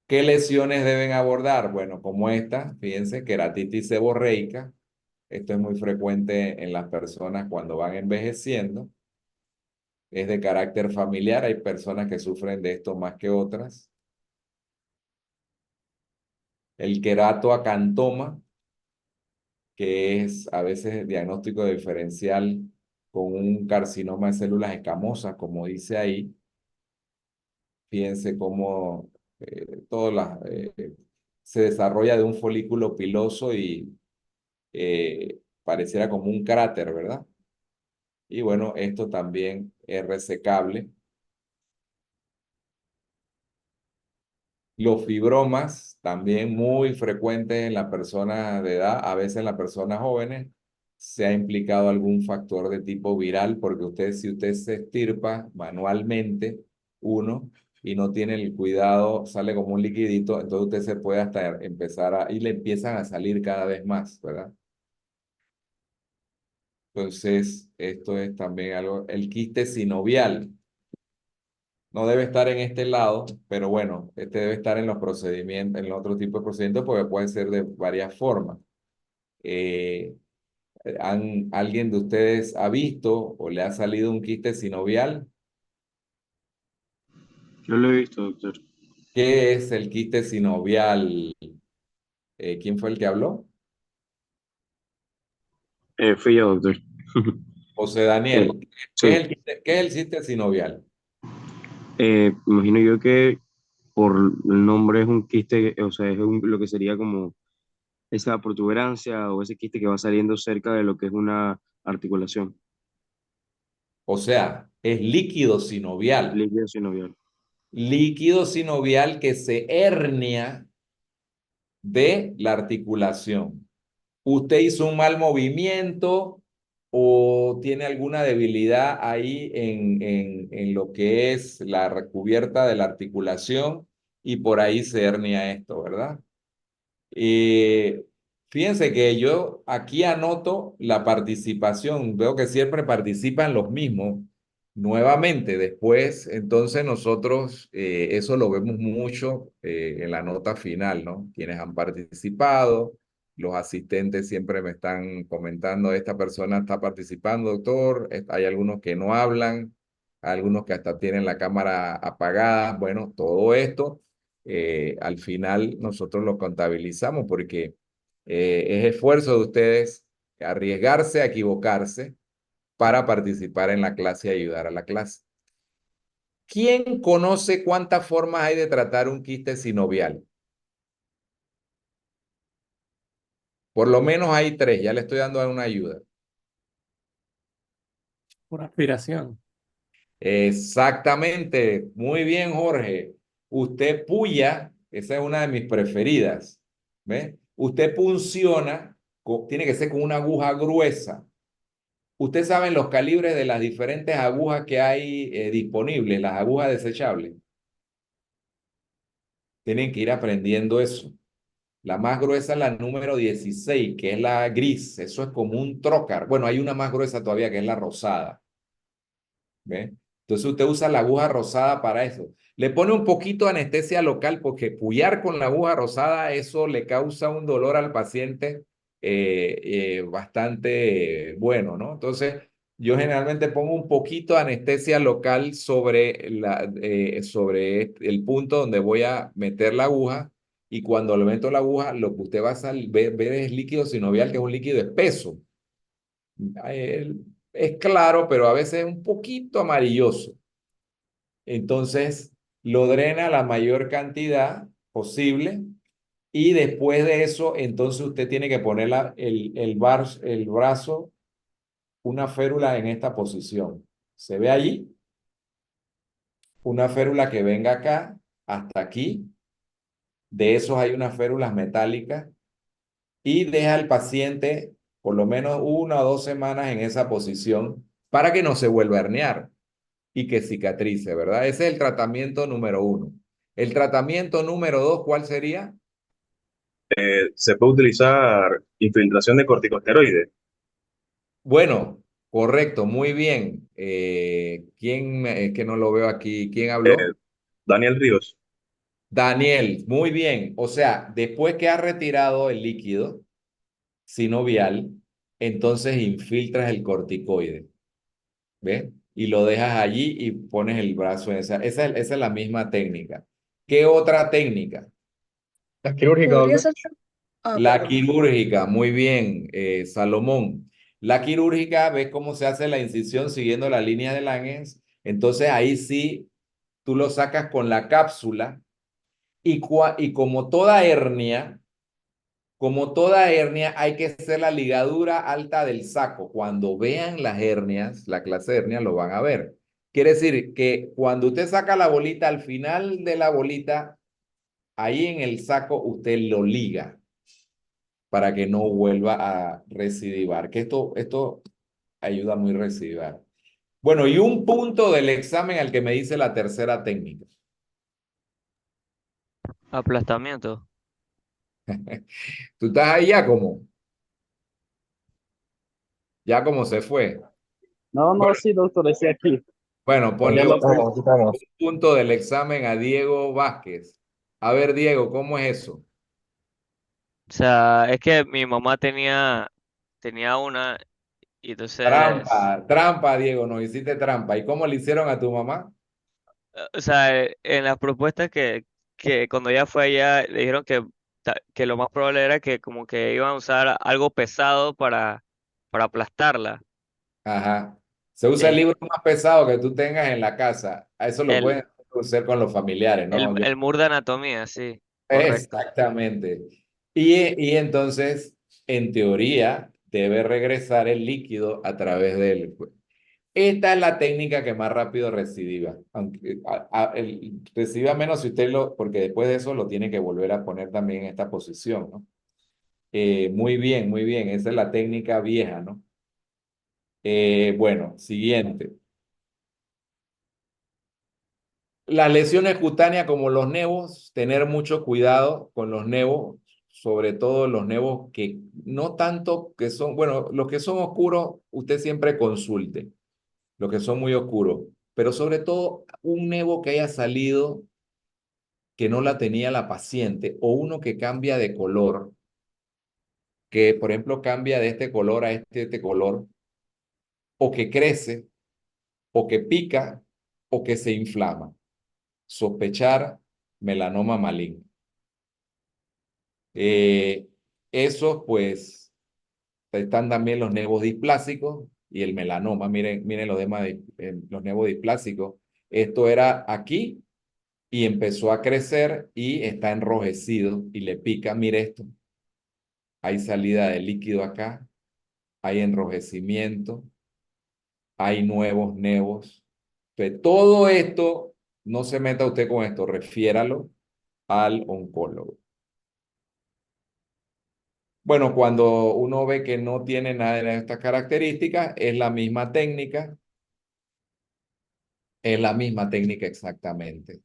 ¿Qué lesiones deben abordar? Bueno, como esta, fíjense, queratitis seborreica. Esto es muy frecuente en las personas cuando van envejeciendo. Es de carácter familiar, hay personas que sufren de esto más que otras. El queratoacantoma, que es a veces diagnóstico diferencial con un carcinoma de células escamosas, como dice ahí. Fíjense cómo se desarrolla de un folículo piloso y pareciera como un cráter, ¿verdad? Y bueno, esto también es resecable. Los fibromas, también muy frecuentes en las personas de edad, a veces en las personas jóvenes, se ha implicado algún factor de tipo viral, porque si usted se extirpa manualmente uno y no tiene el cuidado, sale como un liquidito, entonces usted se puede hasta y le empiezan a salir cada vez más, ¿verdad? Entonces, esto es también algo, el quiste sinovial. No debe estar en este lado, pero bueno, este debe estar en los procedimientos, en los otros tipos de procedimientos, porque puede ser de varias formas. Eh, ¿Alguien de ustedes ha visto o le ha salido un quiste sinovial? Yo lo he visto, doctor. ¿Qué es el quiste sinovial? ¿Quién fue el que habló? Fui yo, doctor. José Eh, Daniel. sí, ¿Qué es el quiste sinovial? imagino yo que por el nombre es un quiste, o sea, lo que sería como esa protuberancia o ese quiste que va saliendo cerca de lo que es una articulación, O sea, es líquido sinovial. líquido sinovial. Líquido sinovial que se hernia de la articulación. ¿Usted hizo un mal movimiento o tiene alguna debilidad ahí en lo que es la recubierta de la articulación y por ahí se hernia esto, ¿verdad? Eh, Fíjense que yo aquí anoto la participación, veo que siempre participan los mismos. Nuevamente, después, entonces nosotros eso lo vemos mucho en la nota final, ¿no? Quienes han participado, los asistentes siempre me están comentando, esta persona está participando, doctor, hay algunos que no hablan, algunos que hasta tienen la cámara apagada, bueno, todo esto al final nosotros lo contabilizamos porque es esfuerzo de ustedes arriesgarse a equivocarse para participar en la clase y ayudar a la clase. ¿Quién conoce cuántas formas hay de tratar un quiste sinovial? Por lo menos hay tres, ya le estoy dando una ayuda. Por aspiración. Exactamente, muy bien, Jorge. Usted puya, esa es una de mis preferidas. ¿Ve? Usted punciona, tiene que ser con una aguja gruesa. Usted sabe los calibres de las diferentes agujas que hay disponibles, las agujas desechables. Tienen que ir aprendiendo eso. La más gruesa es la número 16, que es la gris. Eso es como un trócar. Bueno, hay una más gruesa todavía, que es la rosada. ¿Ve? Entonces usted usa la aguja rosada para eso. Le pone un poquito de anestesia local porque puyar con la aguja rosada, eso le causa un dolor al paciente bastante bueno, ¿no? Entonces yo generalmente pongo un poquito de anestesia local sobre el punto donde voy a meter la aguja y cuando le meto la aguja, lo que usted va a ver es líquido sinovial, que es un líquido espeso. Es claro, pero a veces es un poquito amarilloso. Entonces, lo drena la mayor cantidad posible y después de eso, entonces usted tiene que poner el brazo, una férula en esta posición. ¿Se ve allí? Una férula que venga acá, hasta aquí. De esos hay unas férulas metálicas y deja al paciente por lo menos 1 o 2 semanas en esa posición para que no se vuelva a herniar y que cicatrice, ¿verdad? Ese es el tratamiento número 1. El tratamiento número 2, ¿cuál sería? Se puede utilizar infiltración de corticosteroides. Bueno, correcto, muy bien. ¿Quién, es que no lo veo aquí? ¿Quién Eh, habló? Daniel Ríos. Daniel, muy bien. O sea, después que has retirado el líquido sinovial, entonces infiltras el corticoide, ¿ves? Y lo dejas allí y pones el brazo en esa es la misma técnica. ¿Qué otra técnica? ¿La quirúrgica, Podría doctor? ser. Ah, La perdón. quirúrgica, muy bien, Salomón. La quirúrgica, ves cómo se hace la incisión siguiendo la línea de Langes. Entonces ahí sí, tú lo sacas con la cápsula y como toda hernia, hay que hacer la ligadura alta del saco. Cuando vean las hernias, la clase de hernia lo van a ver. Quiere decir que cuando usted saca la bolita, al final de la bolita, ahí en el saco, usted lo liga para que no vuelva a recidivar, que esto ayuda muy a recidivar. Bueno, y un punto del examen al que me dice la tercera técnica. Aplastamiento. Tú estás ahí ya como se fue. No, no, Bueno, sí, doctor, estoy aquí. bueno, Ya ponle lo un Aquí estamos. punto del examen a Diego Vázquez. A ver, Diego, ¿cómo es eso? O sea, es que mi mamá tenía una y entonces, Trampa, trampa, Diego, no hiciste trampa. ¿Y cómo le hicieron a tu mamá? o sea, en las propuestas que cuando ella fue allá le dijeron que lo más probable era que como que iban a usar algo pesado para aplastarla. Ajá. Se usa el Eh, libro más pesado que tú tengas en la casa. A eso lo el, pueden hacer con los familiares, ¿no? el MUR de anatomía, sí, correcto. Exactamente. Y entonces, en teoría, debe regresar el líquido a través del... Esta es la técnica que más rápido recidiva. Aunque recidiva menos si usted porque después de eso lo tiene que volver a poner también en esta posición, ¿no? Muy bien, muy bien. Esa es la técnica vieja, ¿no? Bueno, siguiente. Las lesiones cutáneas como los nevos, tener mucho cuidado con los nevos, sobre todo los nevos que no tanto que son, bueno, los que son oscuros, usted siempre consulte, los que son muy oscuros, pero sobre todo un nevo que haya salido que no la tenía la paciente o uno que cambia de color, que por ejemplo cambia de este color a este color, o que crece, o que pica, o que se inflama. Sospechar melanoma maligno. Eh, Esos, pues, están también los nevos displásicos y el melanoma. Miren los demás, los nevos displásicos. Esto era aquí y empezó a crecer y está enrojecido y le pica. Mire esto. Hay salida de líquido acá, hay enrojecimiento, hay nuevos nevos. Entonces, todo esto, no se meta usted con esto, refiéralo al oncólogo. Bueno, cuando uno ve que no tiene nada de estas características, es la misma técnica exactamente.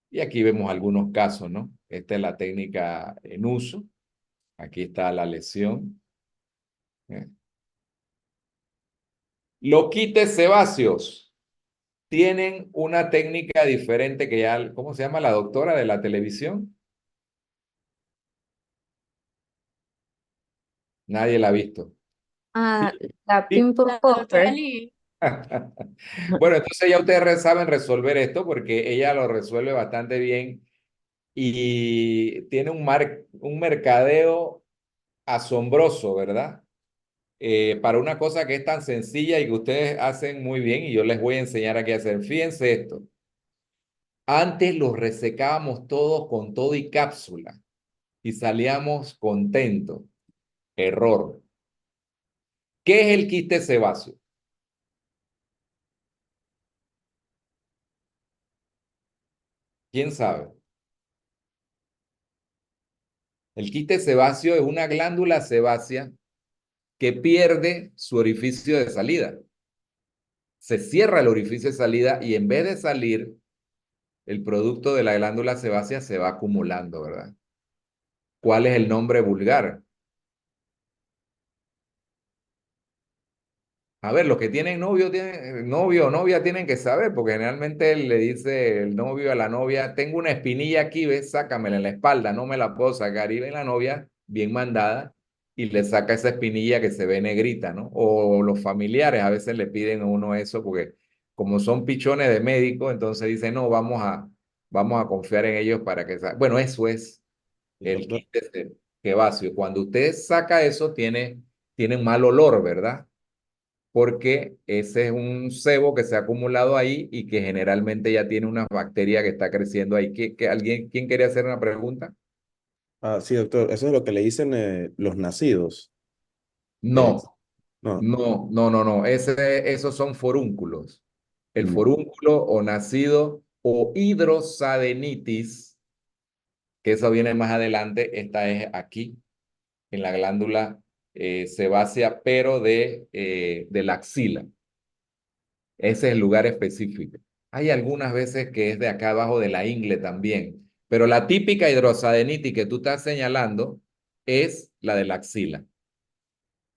Y aquí vemos algunos casos, ¿no? Esta es la técnica en uso. Aquí está la lesión. ¿Eh? Los quites sebáceos tienen una técnica diferente que ya, ¿cómo se llama la doctora de la televisión? Nadie la ha visto. Ah, la Sí. Pimple Popper. Bueno, entonces ya ustedes saben resolver esto porque ella lo resuelve bastante bien y tiene un mercadeo asombroso, ¿verdad? Para una cosa que es tan sencilla y que ustedes hacen muy bien y yo les voy a enseñar a qué hacer. Fíjense esto. Antes los resecábamos todos con todo y cápsula y salíamos contentos. Error. ¿Qué es el quiste sebáceo? ¿Quién sabe? El quiste sebáceo es una glándula sebácea que pierde su orificio de salida. Se cierra el orificio de salida y en vez de salir, el producto de la glándula sebácea se va acumulando, ¿verdad? ¿Cuál es el nombre vulgar? A ver, los que tienen novio o novia tienen que saber, porque generalmente le dice el novio a la novia, tengo una espinilla aquí, ves, sácamela en la espalda, no me la puedo sacar. Y ve la novia, bien mandada, y le saca esa espinilla que se ve negrita, ¿no? O los familiares a veces le piden a uno eso, porque como son pichones de médico, entonces dicen, no, vamos a confiar en ellos para que... Bueno, eso es el Doctor, quiste sebáceo. Cuando usted saca eso, tiene un mal olor, ¿verdad? Porque ese es un sebo que se ha acumulado ahí y que generalmente ya tiene una bacteria que está creciendo ahí. ¿Quién quería hacer una pregunta? sí, doctor, eso es lo que le dicen los nacidos. Eh, No, no. no. Esos son forúnculos. El Mm, forúnculo o nacido o hidrosadenitis, que eso viene más adelante, esta es aquí, en la glándula sebácea, pero de la axila. Ese es el lugar específico. Hay algunas veces que es de acá abajo de la ingle también, pero la típica hidrosadenitis que tú estás señalando es la de la axila.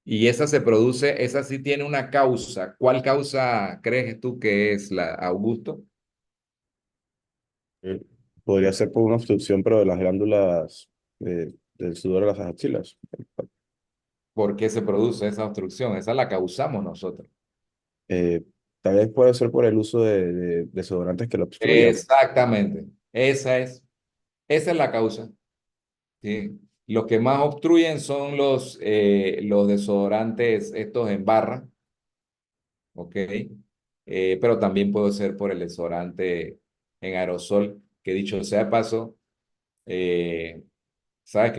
Y esa se produce, esa sí tiene una causa. ¿Cuál causa crees tú que es la, Augusto? eh, Podría ser por una obstrucción, pero de las glándulas del sudor de las axilas. ¿Por qué se produce esa obstrucción? Esa la causamos nosotros. Eh, Tal vez puede ser por el uso de desodorantes que lo obstruyan. Exactamente. Esa es la causa. ¿Sí? Los que más obstruyen son los desodorantes estos en barra, ¿ok? Pero también puede ser por el desodorante en aerosol, que dicho sea de paso, eh, sabes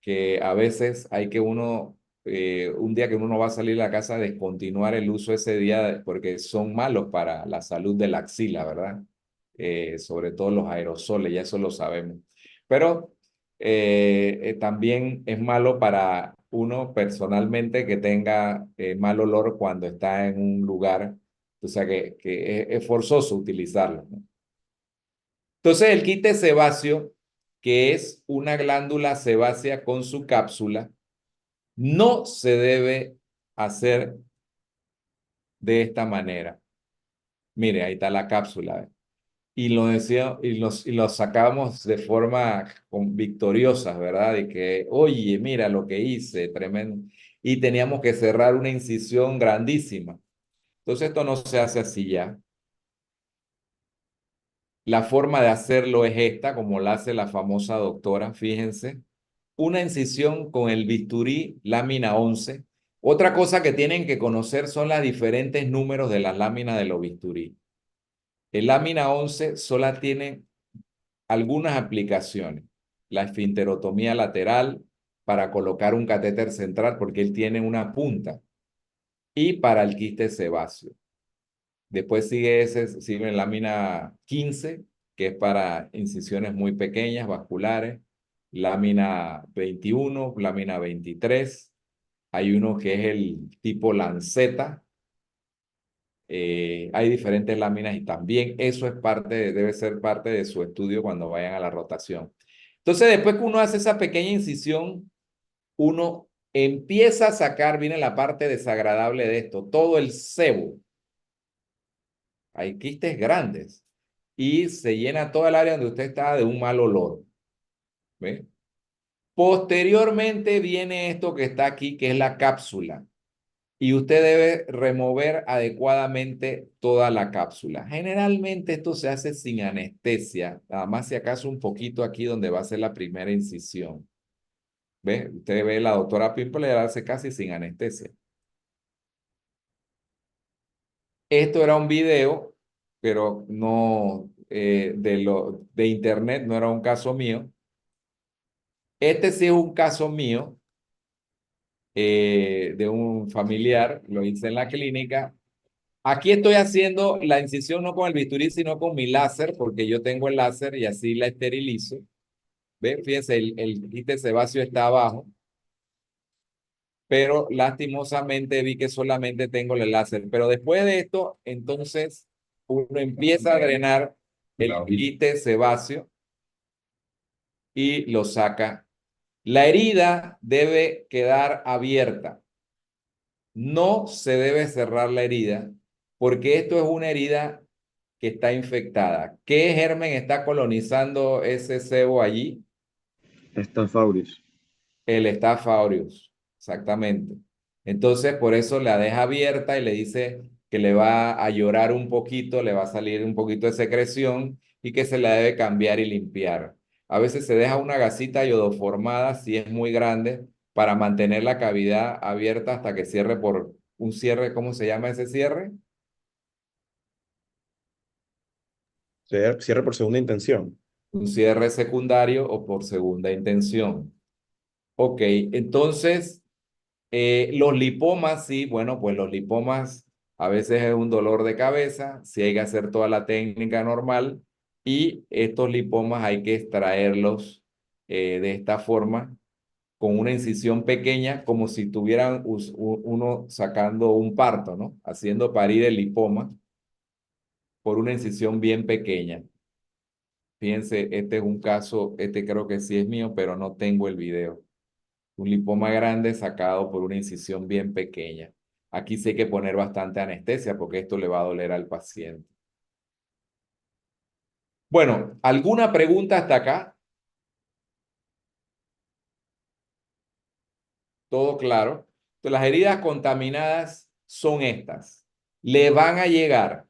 que a veces hay que un día que uno va a salir de la casa, descontinuar el uso ese día porque son malos para la salud de la axila, ¿verdad? Sobre todo los aerosoles, ya eso lo sabemos. Pero también es malo para uno personalmente que tenga mal olor cuando está en un lugar, o sea que es forzoso utilizarlo, ¿no? Entonces, el quiste sebáceo, que es una glándula sebácea con su cápsula, no se debe hacer de esta manera. Mire, ahí está la cápsula. ¿Ve? Y lo decía, y los sacamos de forma victoriosa, ¿verdad? Y que, oye, mira lo que hice, tremendo. Y teníamos que cerrar una incisión grandísima. Entonces, esto no se hace así ya. La forma de hacerlo es esta, como la hace la famosa doctora, fíjense. Una incisión con el bisturí lámina 11. Otra cosa que tienen que conocer son los diferentes números de las láminas de los bisturí. El lámina 11 solo tiene algunas aplicaciones. La esfinterotomía lateral para colocar un catéter central porque él tiene una punta y para el quiste sebáceo. Después sigue lámina 15, que es para incisiones muy pequeñas, vasculares. Lámina 21, lámina 23. Hay uno que es el tipo lanceta. Hay diferentes láminas y también eso es debe ser parte de su estudio cuando vayan a la rotación. Entonces, después que uno hace esa pequeña incisión, uno empieza a sacar, viene la parte desagradable de esto, todo el sebo. Hay quistes grandes y se llena toda el área donde usted está de un mal olor. ¿Ve? Posteriormente viene esto que está aquí, que es la cápsula. Y usted debe remover adecuadamente toda la cápsula. Generalmente esto se hace sin anestesia, nada más si acaso un poquito aquí donde va a ser la primera incisión. ¿Ve? Usted ve la doctora Pimple le hace casi sin anestesia. Esto era un video, pero no de internet, no era un caso mío. Este sí es un caso mío de un familiar, lo hice en la clínica. Aquí estoy haciendo la incisión no con el bisturí, sino con mi láser, porque yo tengo el láser y así la esterilizo. ¿Ve? Fíjense, el quiste sebáceo está abajo, pero lastimosamente vi que solamente tengo el láser. Pero después de esto, entonces, uno empieza a drenar el quiste sebáceo y lo saca. La herida debe quedar abierta. No se debe cerrar la herida, porque esto es una herida que está infectada. ¿Qué germen está colonizando ese sebo allí? Staph aureus. El Staph aureus, exactamente. Entonces, por eso la deja abierta y le dice que le va a llorar un poquito, le va a salir un poquito de secreción y que se la debe cambiar y limpiar. A veces se deja una gasita iodoformada si es muy grande para mantener la cavidad abierta hasta que cierre por un cierre, ¿cómo se llama ese cierre? Cierre por segunda intención. Un cierre secundario o por segunda intención. Ok, entonces los lipomas, sí, bueno, pues los lipomas a veces es un dolor de cabeza, si hay que hacer toda la técnica normal y estos lipomas hay que extraerlos de esta forma con una incisión pequeña, como si tuvieran uno sacando un parto, ¿no? Haciendo parir el lipoma por una incisión bien pequeña. Fíjense, este es un caso, este creo que sí es mío, pero no tengo el video. Un lipoma grande sacado por una incisión bien pequeña. Aquí sí hay que poner bastante anestesia porque esto le va a doler al paciente. Bueno, ¿alguna pregunta hasta acá? ¿Todo claro? Entonces, las heridas contaminadas son estas. Le van a llegar,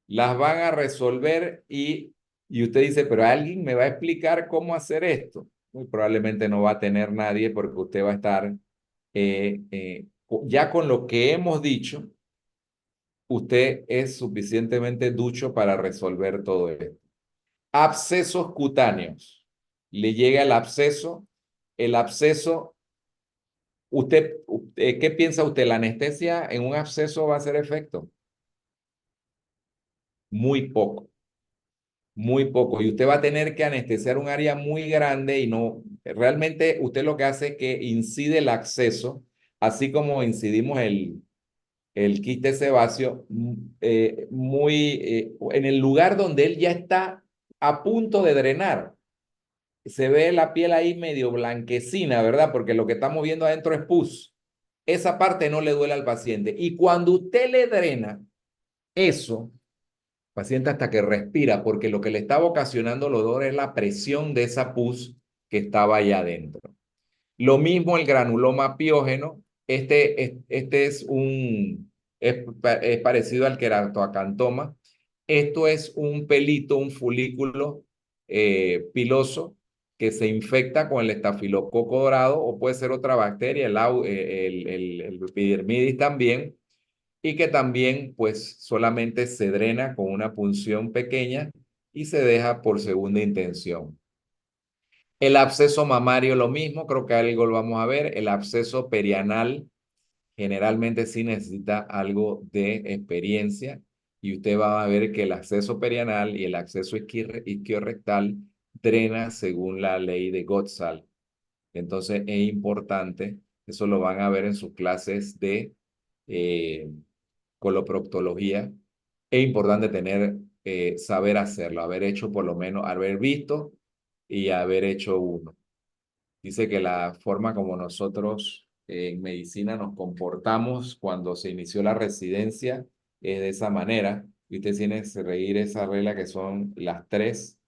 las van a resolver y usted dice, pero alguien me va a explicar cómo hacer esto. Muy probablemente no va a tener nadie porque usted va a estar ya con lo que hemos dicho, usted es suficientemente ducho para resolver todo esto. Abscesos cutáneos. Le llega el absceso, ¿qué piensa usted? ¿La anestesia en un absceso va a hacer efecto? Muy poco, muy poco. Y usted va a tener que anestesiar un área muy grande y no, realmente usted lo que hace es que incide el absceso, así como incidimos el quiste sebáceo, en el lugar donde él ya está a punto de drenar. Se ve la piel ahí medio blanquecina, ¿verdad? Porque lo que estamos viendo adentro es pus. Esa parte no le duele al paciente. Y cuando usted le drena eso, el paciente hasta que respira, porque lo que le estaba ocasionando el dolor es la presión de esa pus que estaba ahí adentro. Lo mismo el granuloma piógeno. Este es parecido al queratoacantoma. Esto es un pelito, un folículo piloso que se infecta con el estafilococo dorado o puede ser otra bacteria, el epidermidis también, y que también pues solamente se drena con una punción pequeña y se deja por segunda intención. El absceso mamario lo mismo, creo que algo lo vamos a ver. El absceso perianal generalmente sí necesita algo de experiencia y usted va a ver que el absceso perianal y el absceso isquiorrectal drena según la ley de Gottschall. Entonces es importante, eso lo van a ver en sus clases de eh, coloproctología. Es importante saber hacerlo, haber hecho por lo menos, haber visto y haber hecho uno. Dice que la forma como nosotros en medicina nos comportamos cuando se inició la residencia es de esa manera. Y usted tiene que seguir esa regla que son las tres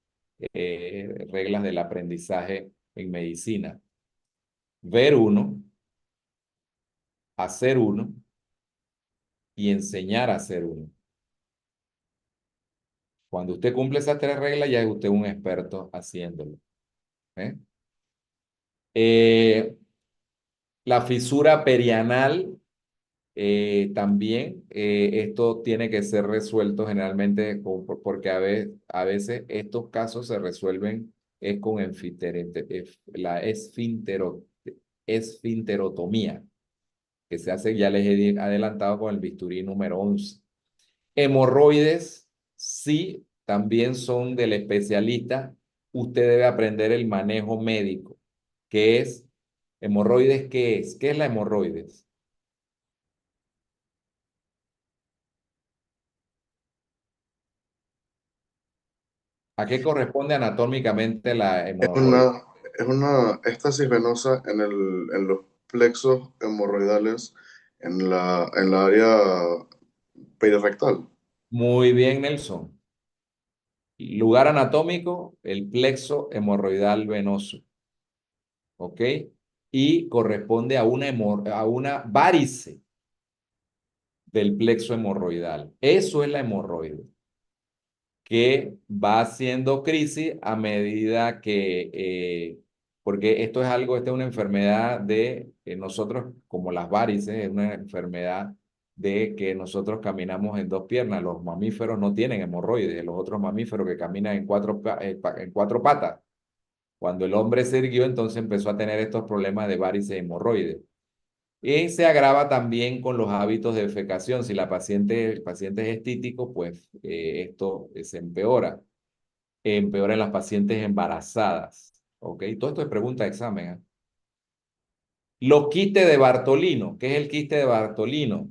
reglas del aprendizaje en medicina. Ver uno, hacer uno y enseñar a hacer uno. Cuando usted cumple esas tres reglas, ya es usted un experto haciéndolo. ¿Eh? La fisura perianal también, esto tiene que ser resuelto generalmente porque a veces estos casos se resuelven con la esfinterotomía, que se hace, ya les he adelantado, con el bisturí número 11. Hemorroides, sí, también son del especialista, usted debe aprender el manejo médico, que es hemorroides, ¿qué es? ¿Qué es la hemorroides? ¿A qué corresponde anatómicamente la Es hemorroide? una, es una éstasis venosa en los plexos hemorroidales en la área perirectal. Muy bien, Nelson. Lugar anatómico, el plexo hemorroidal venoso, ¿ok? Y corresponde a una varice del plexo hemorroidal. Eso es la hemorroide, que va haciendo crisis a medida porque esta es una enfermedad de nosotros, como las varices, es una enfermedad de que nosotros caminamos en dos piernas. Los mamíferos no tienen hemorroides, los otros mamíferos que caminan en cuatro patas. Cuando el hombre se irguió, entonces empezó a tener estos problemas de varices y hemorroides. Y se agrava también con los hábitos de defecación. Si el paciente es estítico, pues esto se empeora. Empeora en las pacientes embarazadas. ¿Ok? Todo esto es pregunta de examen. ¿Eh? Los quistes de Bartolino. ¿Qué es el quiste de Bartolino?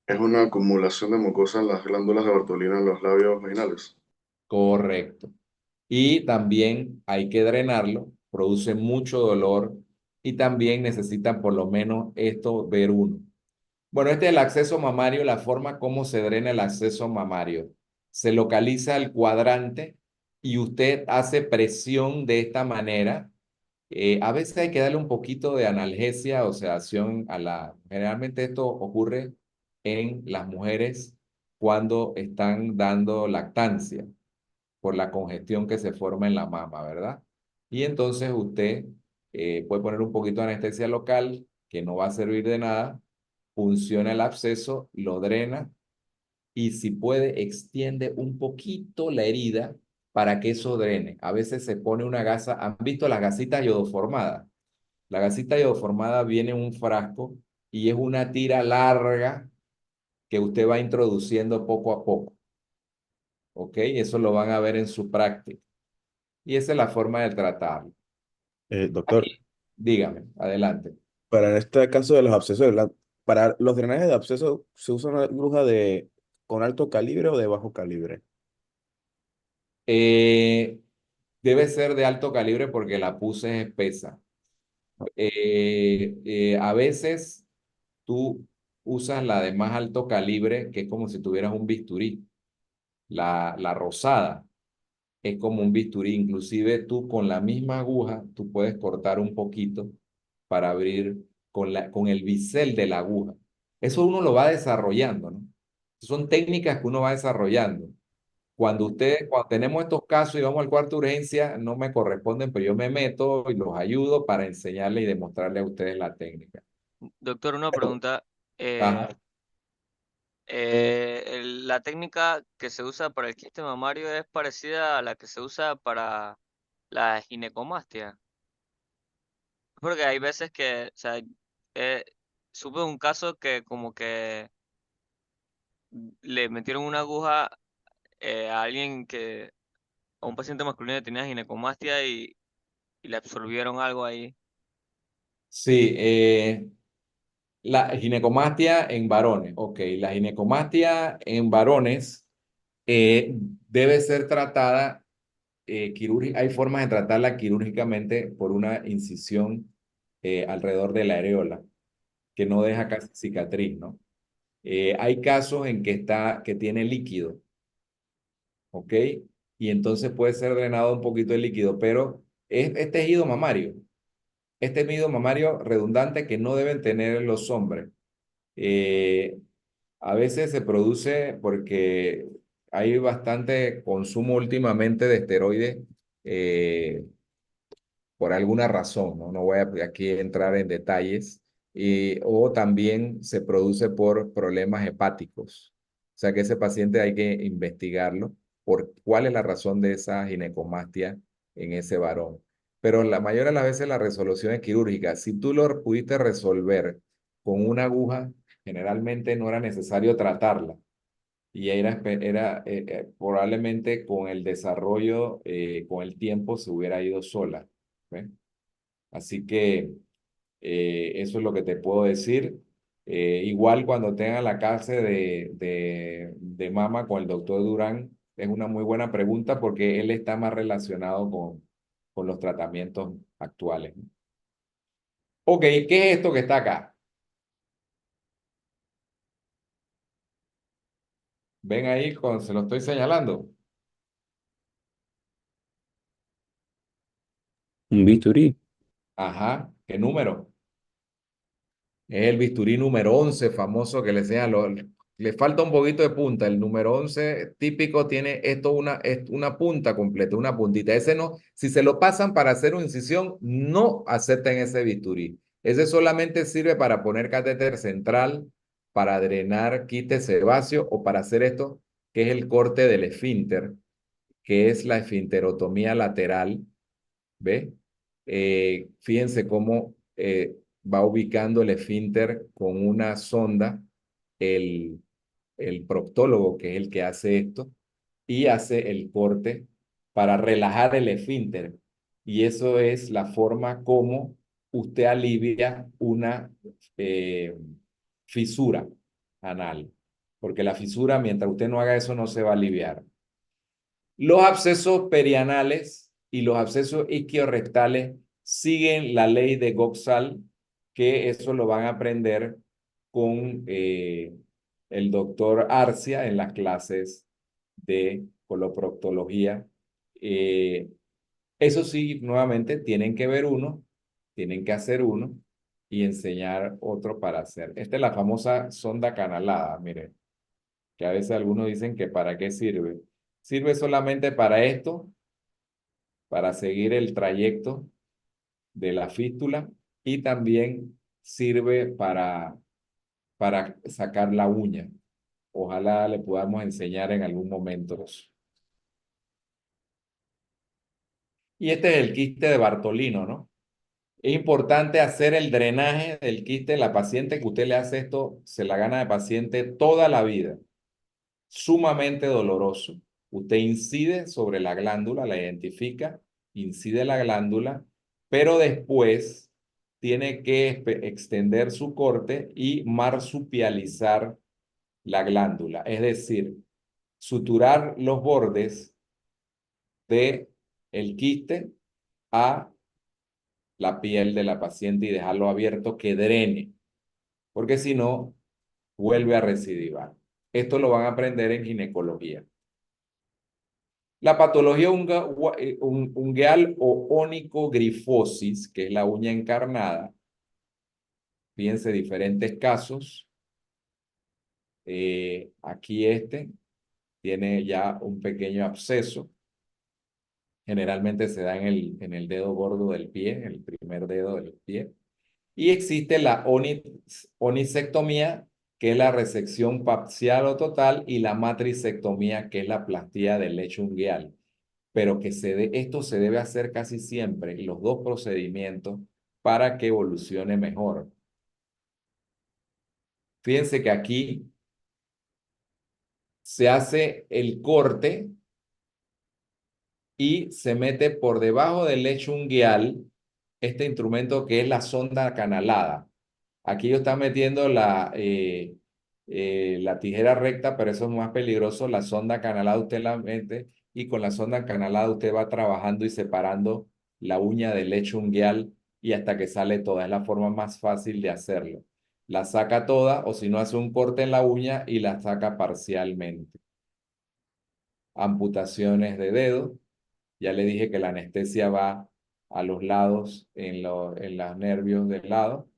Es una acumulación de mucosa en las glándulas de Bartolina en los labios vaginales. Correcto. Y también hay que drenarlo. Produce mucho dolor y también necesitan por lo menos esto ver uno. Bueno, este es el acceso mamario, la forma como se drena el acceso mamario. Se localiza el cuadrante y usted hace presión de esta manera. A veces hay que darle un poquito de analgesia o sedación a la... Generalmente esto ocurre en las mujeres cuando están dando lactancia por la congestión que se forma en la mama, ¿verdad? Y entonces usted puede poner un poquito de anestesia local, que no va a servir de nada, funciona el absceso, lo drena y si puede extiende un poquito la herida para que eso drene. A veces se pone una gasa, ¿han visto las gasitas yodoformadas? La gasita yodoformada viene en un frasco y es una tira larga que usted va introduciendo poco a poco, ¿ok? Eso lo van a ver en su práctica. Y esa es la forma de tratarlo. Doctor, Dígame, adelante. para en este caso de los abscesos, para los drenajes de absceso, ¿se usa una aguja con alto calibre o de bajo calibre? Eh, Debe ser de alto calibre porque la puse es espesa. A veces tú usas la de más alto calibre, que es como si tuvieras un bisturí. La rosada es como un bisturí. Inclusive tú con la misma aguja, tú puedes cortar un poquito para abrir con el bisel de la aguja. Eso uno lo va desarrollando, ¿no? Son técnicas que uno va desarrollando. Cuando tenemos estos casos y vamos al cuarto de urgencia, no me corresponden, pero yo me meto y los ayudo para enseñarles y demostrarles a ustedes la técnica. Doctor, una Pero, pregunta. ajá. La técnica que se usa para el quiste mamario es parecida a la que se usa para la ginecomastia. Porque hay veces que, o sea, supe un caso que como que le metieron una aguja a alguien a un paciente masculino que tenía ginecomastia y le absorbieron algo ahí. Sí, la ginecomastia en varones. Ok, la ginecomastia en varones debe ser tratada hay formas de tratarla quirúrgicamente por una incisión alrededor de la areola, que no deja casi cicatriz, ¿no? Hay casos en que tiene líquido, ¿ok? Y entonces puede ser drenado un poquito el líquido, pero es tejido mamario. Es tejido mamario redundante que no deben tener los hombres. Eh, a veces se produce porque hay bastante consumo últimamente de esteroides eh, por alguna razón, ¿no? No voy a aquí entrar en detalles, o también se produce por problemas hepáticos. O sea que ese paciente hay que investigarlo por cuál es la razón de esa ginecomastia en ese varón. Pero la mayoría de las veces la resolución es quirúrgica. Si tú lo pudiste resolver con una aguja, generalmente no era necesario tratarla. y probablemente con el desarrollo, con el tiempo se hubiera ido sola. ¿Ve? Así que eso es lo que te puedo decir. Igual cuando tengan la clase de mama con el doctor Durán, es una muy buena pregunta porque él está más relacionado con los tratamientos actuales. Ok, ¿qué es esto que está acá? ¿Ven ahí cuando se lo estoy señalando? Un bisturí. Ajá, ¿qué número? Es el bisturí número 11 famoso que le enseñan le falta un poquito de punta. El número 11 típico tiene esto es una punta completa, una puntita. Ese no, si se lo pasan para hacer una incisión, no acepten ese bisturí. Ese solamente sirve para poner catéter central, para drenar quiste sebáceo o para hacer esto, que es el corte del esfínter, que es la esfinterotomía lateral. ¿Ve? Fíjense cómo va ubicando el esfínter con una sonda, el, el proctólogo, que es el que hace esto, y hace el corte para relajar el esfínter. Y eso es la forma como usted alivia una fisura anal. Porque la fisura, mientras usted no haga eso, no se va a aliviar. Los abscesos perianales y los abscesos isquiorrectales siguen la ley de Goxal, que eso lo van a aprender con el doctor Arcia en las clases de coloproctología. Eso sí, nuevamente, tienen que ver uno, tienen que hacer uno y enseñar otro para hacer. Esta es la famosa sonda canalada, miren, que a veces algunos dicen que para qué sirve. Sirve solamente para esto, para seguir el trayecto de la fístula y también sirve para sacar la uña. Ojalá le podamos enseñar en algún momento. Y este es el quiste de Bartolino, ¿no? Es importante hacer el drenaje del quiste. La paciente que usted le hace esto, se la gana de paciente toda la vida. Sumamente doloroso. Usted incide sobre la glándula, la identifica, incide la glándula, pero después tiene que extender su corte y marsupializar la glándula, es decir, suturar los bordes de el quiste a la piel de la paciente y dejarlo abierto que drene, porque si no, vuelve a recidivar. Esto lo van a aprender en ginecología. La patología ungueal o onicogrifosis, que es la uña encarnada, fíjense diferentes casos. Aquí este tiene ya un pequeño absceso. Generalmente se da en el dedo gordo del pie, el primer dedo del pie. Y existe la onicectomía, que es la resección parcial o total, y la matricectomía, que es la plastía del lecho ungueal. Pero que esto se debe hacer casi siempre, los dos procedimientos, para que evolucione mejor. Fíjense que aquí se hace el corte y se mete por debajo del lecho ungueal este instrumento que es la sonda canalada. Aquí yo está metiendo la tijera recta, pero eso es más peligroso. La sonda canalada usted la mete y con la sonda canalada usted va trabajando y separando la uña del lecho ungueal y hasta que sale toda. Es la forma más fácil de hacerlo. La saca toda o si no hace un corte en la uña y la saca parcialmente. Amputaciones de dedo. Ya le dije que la anestesia va a los lados, en los nervios del lado,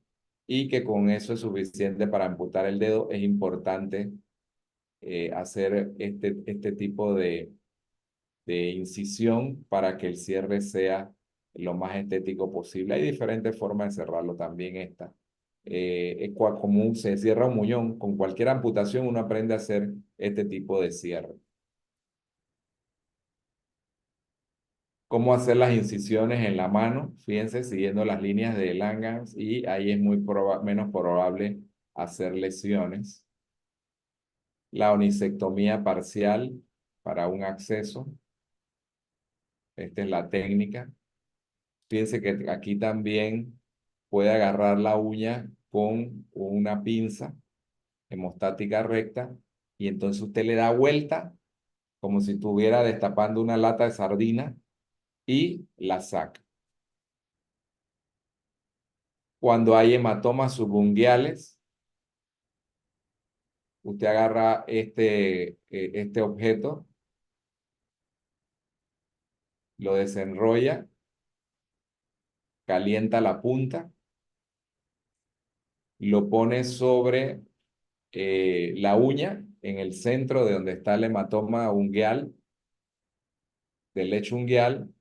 y que con eso es suficiente para amputar el dedo. Es importante hacer este tipo de incisión para que el cierre sea lo más estético posible. Hay diferentes formas de cerrarlo, también esta. Como se cierra un muñón, con cualquier amputación uno aprende a hacer este tipo de cierre. Cómo hacer las incisiones en la mano, fíjense, siguiendo las líneas de Langhans, y ahí es menos probable hacer lesiones. la onicectomía parcial para un acceso. Esta es la técnica. Fíjense que aquí también puede agarrar la uña con una pinza hemostática recta y entonces usted le da vuelta como si estuviera destapando una lata de sardina y la saca. Cuando hay hematomas subunguiales, usted agarra este objeto, lo desenrolla, calienta la punta, lo pone sobre la uña en el centro de donde está el hematoma ungueal, del lecho ungueal,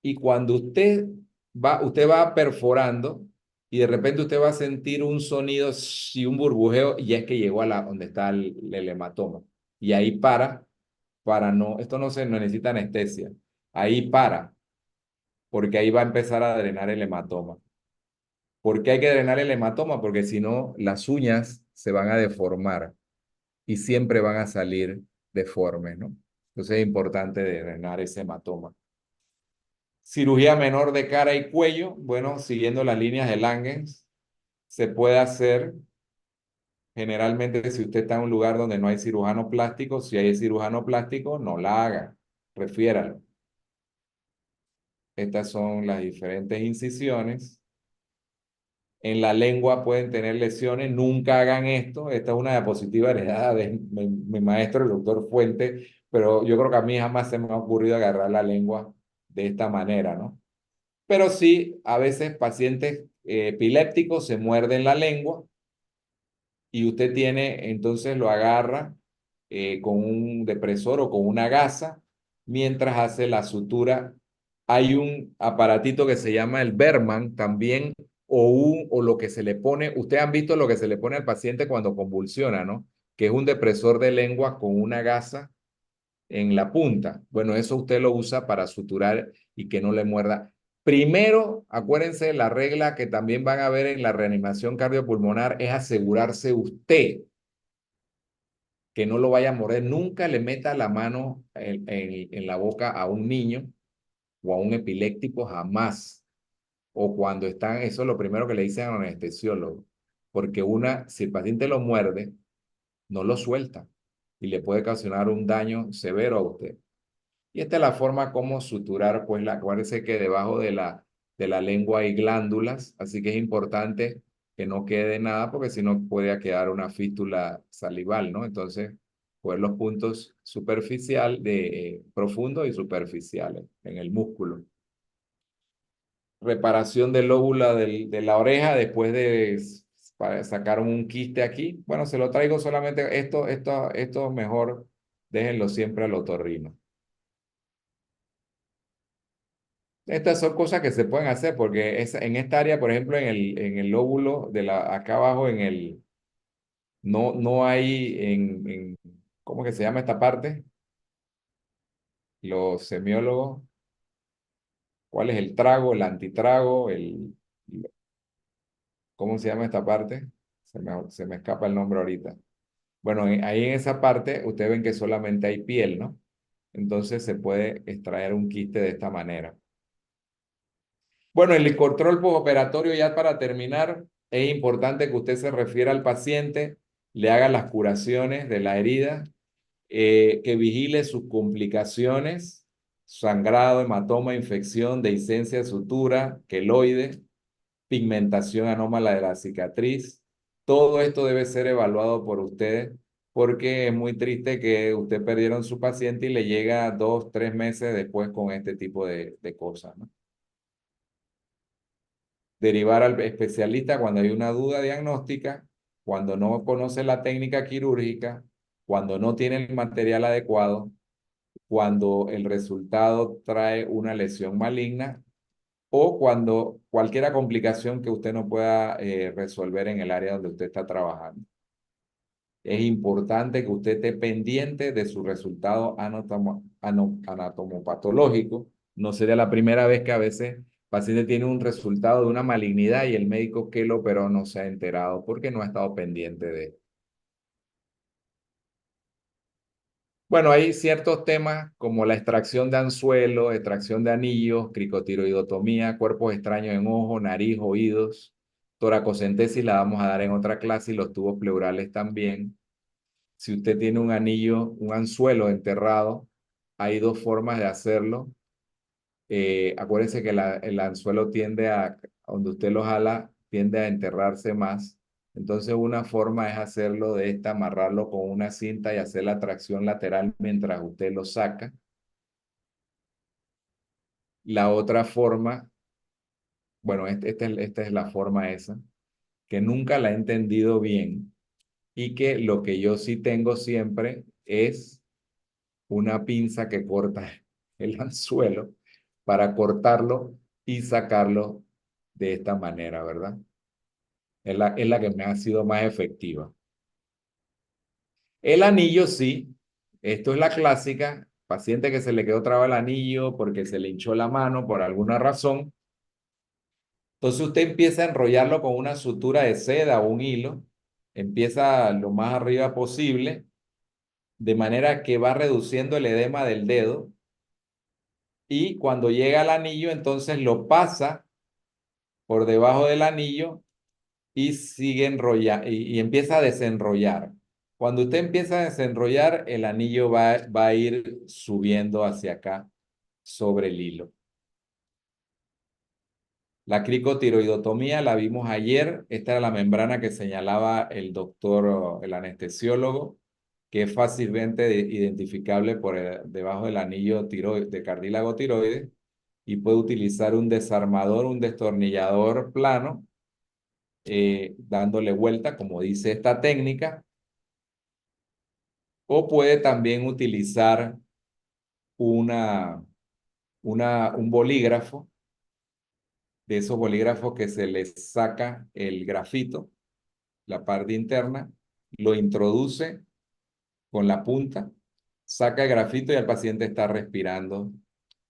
y cuando usted va perforando y de repente usted va a sentir un sonido y un burbujeo y ya es que llegó a donde está el hematoma. Y ahí para no, esto no necesita anestesia, ahí porque ahí va a empezar a drenar el hematoma. ¿Por qué hay que drenar el hematoma? Porque si no, las uñas se van a deformar y siempre van a salir deformes, ¿no? Entonces es importante drenar ese hematoma. Cirugía menor de cara y cuello, bueno, siguiendo las líneas de Langens, se puede hacer generalmente si usted está en un lugar donde no hay cirujano plástico, si hay cirujano plástico, no la haga, refiéralo. Estas son las diferentes incisiones. En la lengua pueden tener lesiones, nunca hagan esto. Esta es una diapositiva heredada de mi maestro, el doctor Fuente, pero yo creo que a mí jamás se me ha ocurrido agarrar la lengua de esta manera, ¿no? Pero sí, a veces pacientes epilépticos se muerden la lengua y usted entonces lo agarra con un depresor o con una gasa mientras hace la sutura. Hay un aparatito que se llama el Berman también, o lo que se le pone, ustedes han visto lo que se le pone al paciente cuando convulsiona, ¿no? Que es un depresor de lengua con una gasa en la punta. Bueno, eso usted lo usa para suturar y que no le muerda. Primero, acuérdense, la regla que también van a ver en la reanimación cardiopulmonar es asegurarse usted que no lo vaya a morder. Nunca le meta la mano en la boca a un niño o a un epiléptico, jamás. O cuando están, eso es lo primero que le dicen al anestesiólogo. Porque si el paciente lo muerde, no lo suelta y le puede ocasionar un daño severo a usted. Y esta es la forma como suturar, pues acuérdense que debajo de la lengua hay glándulas, así que es importante que no quede nada porque si no puede quedar una fístula salival, ¿no? Entonces, pues los puntos profundos y superficiales en el músculo. Reparación del lóbulo de la oreja después para sacar un quiste aquí. Bueno, se lo traigo solamente, esto mejor déjenlo siempre al otorrino. Estas son cosas que se pueden hacer porque en esta área, por ejemplo, en el lóbulo acá abajo, no hay ¿cómo que se llama esta parte? Los semiólogos, ¿cuál es el trago, el antitrago, ¿cómo se llama esta parte? Se me escapa el nombre ahorita. Bueno, ahí en esa parte, ustedes ven que solamente hay piel, ¿no? Entonces se puede extraer un quiste de esta manera. Bueno, el control postoperatorio, ya para terminar, es importante que usted se refiera al paciente, le haga las curaciones de la herida, que vigile sus complicaciones, sangrado, hematoma, infección, dehiscencia, sutura, queloide, pigmentación anómala de la cicatriz. Todo esto debe ser evaluado por usted porque es muy triste que usted perdieron su paciente y le llega 2, 3 meses después con este tipo de cosas, ¿no? Derivar al especialista cuando hay una duda diagnóstica, cuando no conoce la técnica quirúrgica, cuando no tiene el material adecuado, cuando el resultado trae una lesión maligna o cuando cualquier complicación que usted no pueda resolver en el área donde usted está trabajando. Es importante que usted esté pendiente de su resultado anatomopatológico. No sería la primera vez que a veces el paciente tiene un resultado de una malignidad y el médico que lo operó no se ha enterado porque no ha estado pendiente de Bueno, hay ciertos temas como la extracción de anzuelo, extracción de anillos, cricotiroidotomía, cuerpos extraños en ojo, nariz, oídos. Toracocentesis la vamos a dar en otra clase y los tubos pleurales también. Si usted tiene un anillo, un anzuelo enterrado, hay dos formas de hacerlo. Acuérdense que el anzuelo tiende a donde usted lo jala, tiende a enterrarse más. Entonces una forma es hacerlo de esta, amarrarlo con una cinta y hacer la tracción lateral mientras usted lo saca. La otra forma, bueno, esta es la forma esa, que nunca la he entendido bien y que lo que yo sí tengo siempre es una pinza que corta el anzuelo para cortarlo y sacarlo de esta manera, ¿verdad? Es la que me ha sido más efectiva. El anillo sí, esto es la clásica, paciente que se le quedó trabado el anillo porque se le hinchó la mano por alguna razón. Entonces usted empieza a enrollarlo con una sutura de seda o un hilo, empieza lo más arriba posible, de manera que va reduciendo el edema del dedo y cuando llega al anillo entonces lo pasa por debajo del anillo y sigue y empieza a desenrollar. Cuando usted empieza a desenrollar, el anillo va a ir subiendo hacia acá sobre el hilo. La cricotiroidotomía la vimos ayer. Esta era la membrana que señalaba el doctor, el anestesiólogo, que es fácilmente identificable por debajo del anillo de cartílago tiroides y puede utilizar un desarmador, un destornillador plano, dándole vuelta, como dice esta técnica, o puede también utilizar un bolígrafo, de esos bolígrafos que se les saca el grafito, la parte interna, lo introduce con la punta, saca el grafito y el paciente está respirando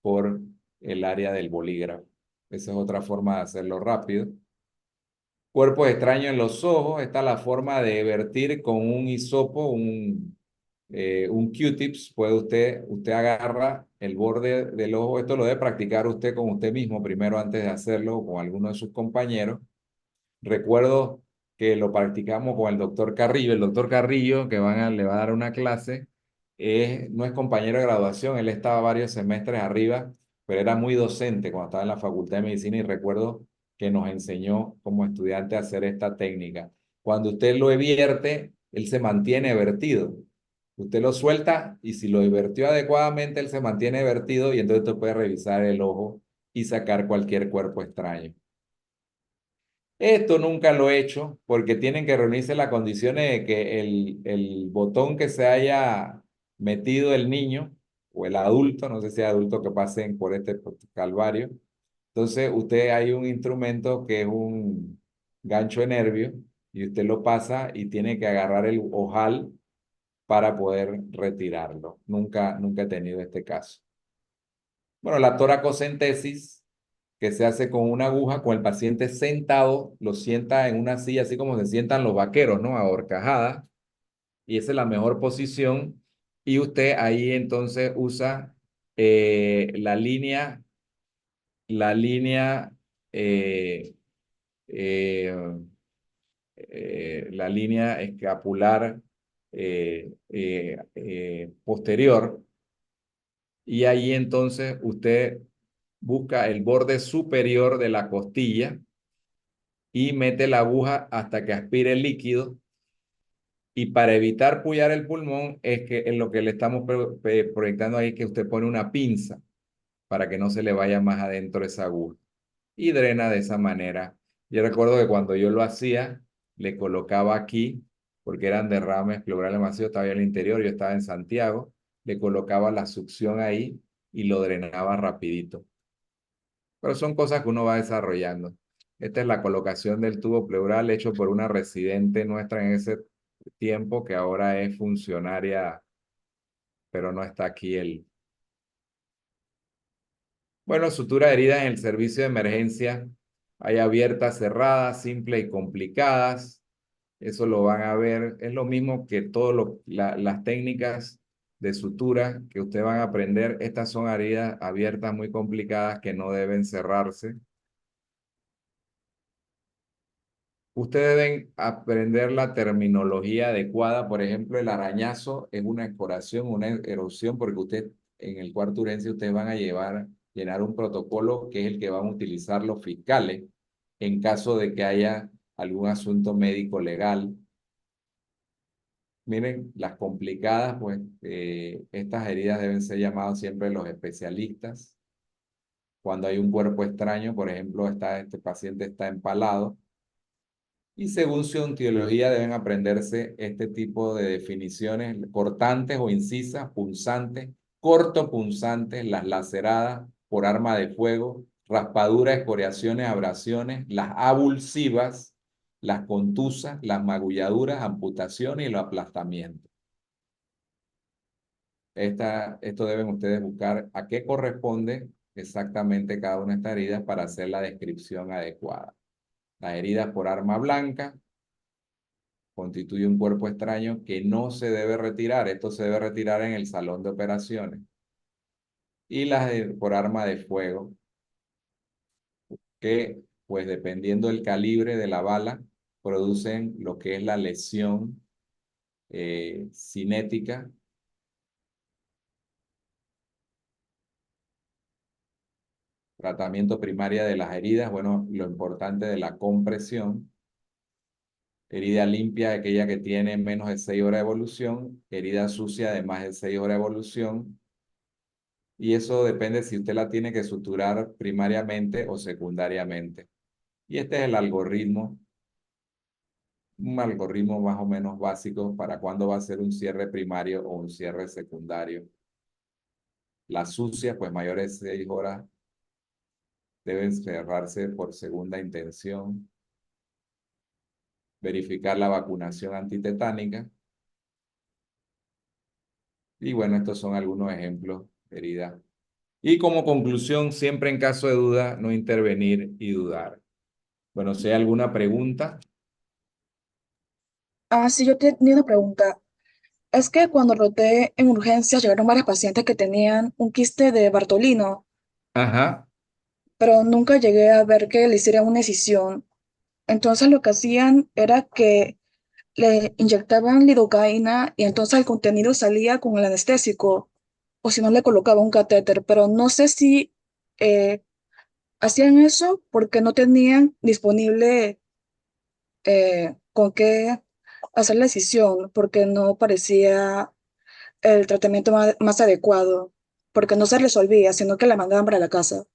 por el área del bolígrafo. Esa es otra forma de hacerlo rápido. Cuerpos extraños en los ojos, está la forma de vertir con un hisopo, un Q-tips, usted agarra el borde del ojo, esto lo debe practicar usted con usted mismo primero antes de hacerlo con alguno de sus compañeros. Recuerdo que lo practicamos con el doctor Carrillo. El doctor Carrillo, que le va a dar una clase, no es compañero de graduación, él estaba varios semestres arriba, pero era muy docente cuando estaba en la Facultad de Medicina y recuerdo que nos enseñó como estudiante a hacer esta técnica. Cuando usted lo vierte, él se mantiene vertido. Usted lo suelta y si lo invirtió adecuadamente, él se mantiene vertido y entonces usted puede revisar el ojo y sacar cualquier cuerpo extraño. Esto nunca lo he hecho porque tienen que reunirse las condiciones de que el botón que se haya metido el niño o el adulto, no sé si es adulto que pasen por este calvario. Entonces, usted hay un instrumento que es un gancho de nervio y usted lo pasa y tiene que agarrar el ojal para poder retirarlo. Nunca he tenido este caso. Bueno, la toracocentesis que se hace con una aguja, con el paciente sentado, lo sienta en una silla, así como se sientan los vaqueros, ¿no? Ahorcajada, y esa es la mejor posición. Y usted ahí entonces usa la línea, eh, eh, la línea escapular posterior, y ahí entonces usted busca el borde superior de la costilla y mete la aguja hasta que aspire el líquido. Y para evitar puyar el pulmón, es que en lo que le estamos proyectando ahí es que usted pone una pinza para que no se le vaya más adentro esa aguja. Y drena de esa manera. Yo recuerdo que cuando yo lo hacía, le colocaba aquí, porque eran derrames pleurales masivos, estaba en el interior, yo estaba en Santiago, le colocaba la succión ahí y lo drenaba rapidito. Pero son cosas que uno va desarrollando. Esta es la colocación del tubo pleural hecho por una residente nuestra en ese tiempo que ahora es funcionaria, pero no está aquí él. Bueno, sutura de heridas en el servicio de emergencia. Hay abiertas, cerradas, simples y complicadas. Eso lo van a ver. Es lo mismo que todas las técnicas de sutura que ustedes van a aprender. Estas son heridas abiertas muy complicadas que no deben cerrarse. Ustedes deben aprender la terminología adecuada. Por ejemplo, el arañazo es una escoración, una erosión, porque usted en el cuarto de urgencia ustedes van a llenar un protocolo que es el que van a utilizar los fiscales en caso de que haya algún asunto médico legal. Miren, las complicadas, pues estas heridas deben ser llamadas siempre los especialistas. Cuando hay un cuerpo extraño, por ejemplo, este paciente está empalado. Y según su ontología deben aprenderse este tipo de definiciones cortantes o incisas, punzantes, cortopunzantes, las laceradas por arma de fuego, raspaduras, escoriaciones, abrasiones, las abulsivas, las contusas, las magulladuras, amputaciones y los aplastamientos. Esto deben ustedes buscar a qué corresponde exactamente cada una de estas heridas para hacer la descripción adecuada. Las heridas por arma blanca constituye un cuerpo extraño que no se debe retirar. Esto se debe retirar en el salón de operaciones. Y las por arma de fuego, que pues dependiendo del calibre de la bala, producen lo que es la lesión cinética. Tratamiento primaria de las heridas, bueno, lo importante de la compresión. Herida limpia, aquella que tiene menos de 6 horas de evolución. Herida sucia de más de 6 horas de evolución. Y eso depende si usted la tiene que suturar primariamente o secundariamente. Y este es el algoritmo, un algoritmo más o menos básico para cuándo va a ser un cierre primario o un cierre secundario. Las sucias, pues mayores de 6 horas, deben cerrarse por segunda intención. Verificar la vacunación antitetánica. Y bueno, estos son algunos ejemplos de heridas. Y como conclusión, siempre en caso de duda, no intervenir y dudar. Bueno, si hay alguna pregunta. Sí, yo tenía una pregunta. Es que cuando roté en urgencias llegaron varios pacientes que tenían un quiste de Bartolino, Ajá. pero nunca llegué a ver que le hicieran una escisión. Entonces lo que hacían era que le inyectaban lidocaína y entonces el contenido salía con el anestésico, o si no le colocaba un catéter, pero no sé si eh, hacían eso porque no tenían disponible con qué hacer la decisión, porque no parecía el tratamiento más adecuado, porque no se resolvía, sino que la mandaban para la casa.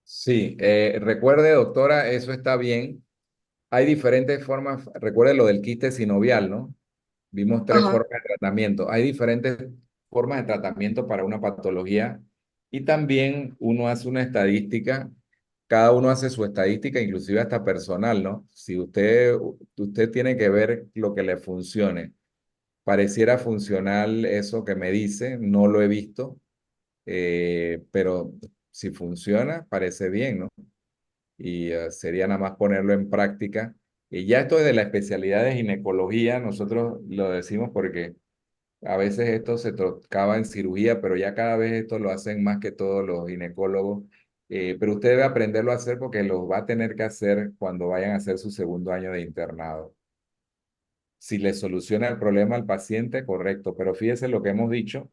Sí, recuerde, doctora, eso está bien. Hay diferentes formas, recuerde lo del quiste sinovial, ¿no? Vimos 3 Ajá. formas de tratamiento. Hay diferentes formas de tratamiento para una patología y también uno hace una estadística, cada uno hace su estadística, inclusive hasta personal, ¿no? Si usted tiene que ver lo que le funcione. Pareciera funcional eso que me dice, no lo he visto, pero si funciona, parece bien, ¿no? Y sería nada más ponerlo en práctica. Y ya esto de la especialidad de ginecología, nosotros lo decimos porque a veces esto se tocaba en cirugía, pero ya cada vez esto lo hacen más que todos los ginecólogos. Pero usted debe aprenderlo a hacer porque lo va a tener que hacer cuando vayan a hacer su segundo año de internado. Si le soluciona el problema al paciente, correcto, pero fíjese lo que hemos dicho,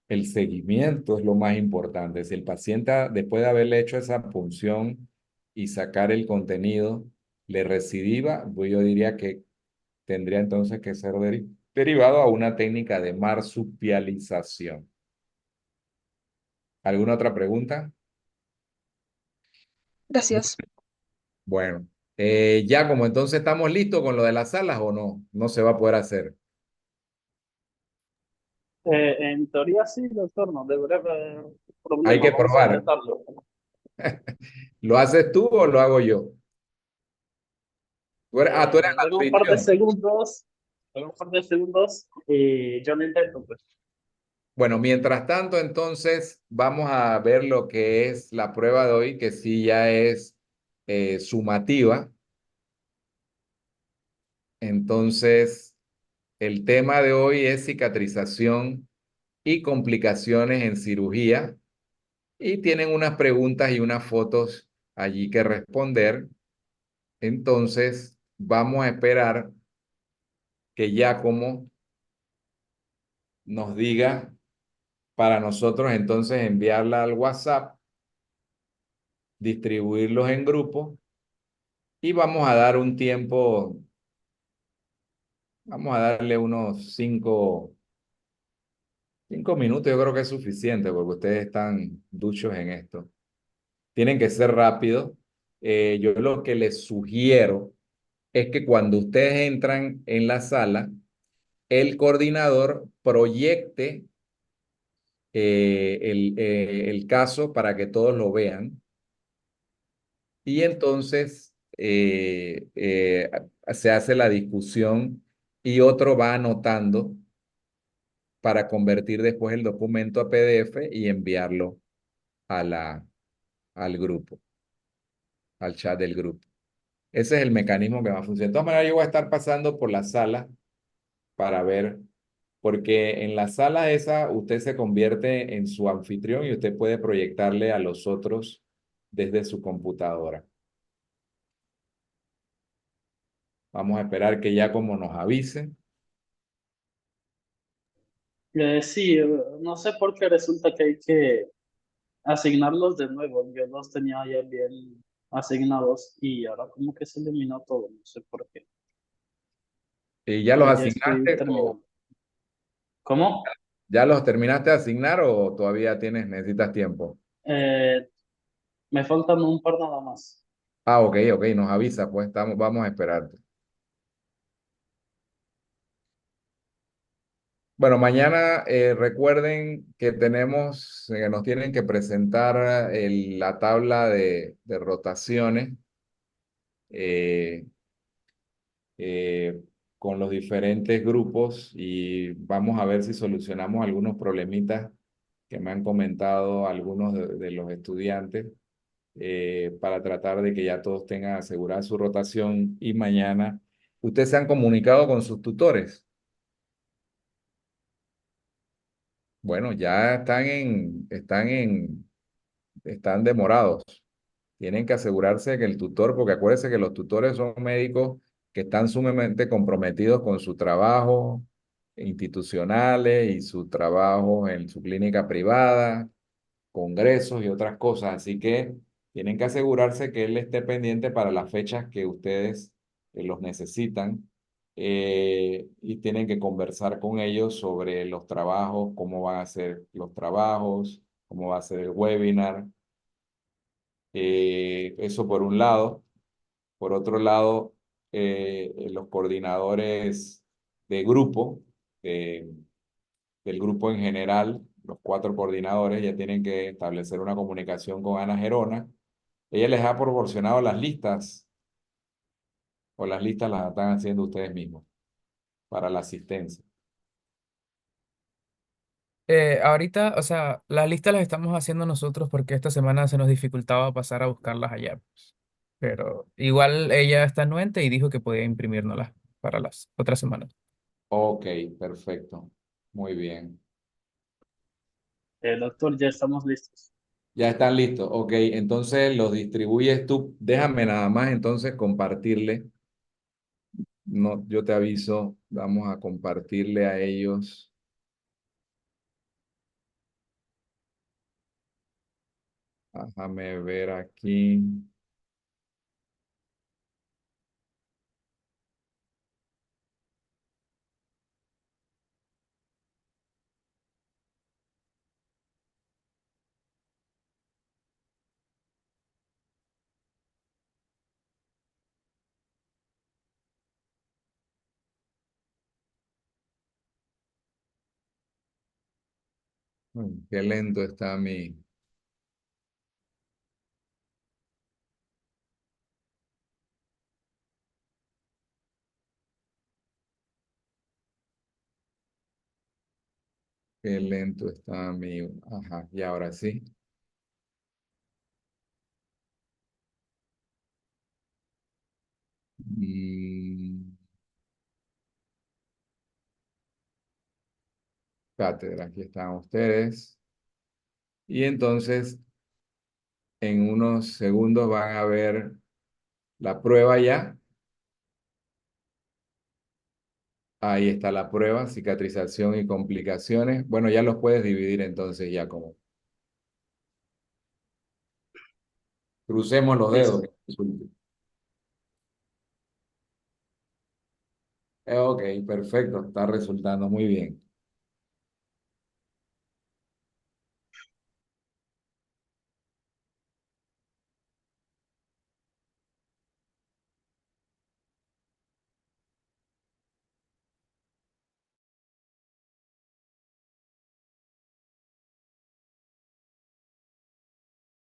el seguimiento es lo más importante. Si el paciente, después de haberle hecho esa punción y sacar el contenido, le recidiva, pues yo diría que tendría entonces que ser derivado a una técnica de marsupialización. ¿Alguna otra pregunta? Gracias. Bueno, ya como entonces estamos listos con lo de las salas o no, no se va a poder hacer. En teoría sí, doctor, no debería haber Hay problema. que Vamos a probar. intentarlo. ¿Lo haces tú o lo hago yo? Tú eres el Denme un par de anfitrión. segundos, denme un par de segundos y yo lo intento, pues. Bueno, mientras tanto, entonces, vamos a ver lo que es la prueba de hoy, que sí ya es sumativa. Entonces, el tema de hoy es cicatrización y complicaciones en cirugía y tienen unas preguntas y unas fotos allí que responder. Entonces, vamos a esperar que Giacomo nos diga para nosotros entonces enviarla al WhatsApp, distribuirlos en grupos y vamos a dar un tiempo, vamos a darle unos 5 minutos, yo creo que es suficiente porque ustedes están duchos en esto. Tienen que ser rápidos. Yo lo que les sugiero es que cuando ustedes entran en la sala, el coordinador proyecte el caso para que todos lo vean y entonces se hace la discusión y otro va anotando para convertir después el documento a PDF y enviarlo a al grupo, al chat del grupo. Ese es el mecanismo que va a funcionar. De todas maneras, yo voy a estar pasando por la sala para ver, porque en la sala esa usted se convierte en su anfitrión y usted puede proyectarle a los otros desde su computadora. Vamos a esperar que ya como nos avise. Sí, no sé por qué resulta que hay que asignarlos de nuevo. Yo los tenía ya bien asignados y ahora como que se eliminó todo, no sé por qué. ¿Y ya los Pero ya estoy asignaste o terminando. ¿Cómo? ya los terminaste de asignar o todavía necesitas tiempo? Eh, Me faltan un par nada más. Ah, ok, ok, nos avisa, pues vamos a esperarte. Bueno, mañana recuerden que nos tienen que presentar la tabla de rotaciones eh, eh, con los diferentes grupos y vamos a ver si solucionamos algunos problemitas que me han comentado algunos de los estudiantes para tratar de que ya todos tengan asegurada su rotación y mañana ustedes se han comunicado con sus tutores. Bueno, ya están demorados. Tienen que asegurarse que el tutor, porque acuérdense que los tutores son médicos que están sumamente comprometidos con su trabajo institucionales y su trabajo en su clínica privada, congresos y otras cosas. Así que tienen que asegurarse que él esté pendiente para las fechas que ustedes los necesitan y tienen que conversar con ellos sobre los trabajos, cómo van a ser los trabajos, cómo va a ser el webinar. Eso por un lado. Por otro lado, los coordinadores de grupo, de- del grupo en general, los 4 coordinadores ya tienen que establecer una comunicación con Ana Gerona. Ella les ha proporcionado las listas o las listas las están haciendo ustedes mismos para la asistencia. Ahorita, o sea, las listas las estamos haciendo nosotros porque esta semana se nos dificultaba pasar a buscarlas allá, pues. Pero igual ella está anuente y dijo que podía imprimírnoslas para las otras semanas. Ok, perfecto. Muy bien. Doctor, ya estamos listos. Ya están listos. Ok, entonces los distribuyes tú. Déjame nada más entonces compartirle. No, yo te aviso. Vamos a compartirle a ellos. Déjame ver aquí. Qué lento está qué lento está mi. Ajá, y ahora sí. Mm, cátedra. Aquí están ustedes. Y entonces, en unos segundos van a ver la prueba ya. Ahí está la prueba, cicatrización y complicaciones. Bueno, ya los puedes dividir entonces ya como. Crucemos los dedos. Listo. Ok, perfecto, está resultando muy bien.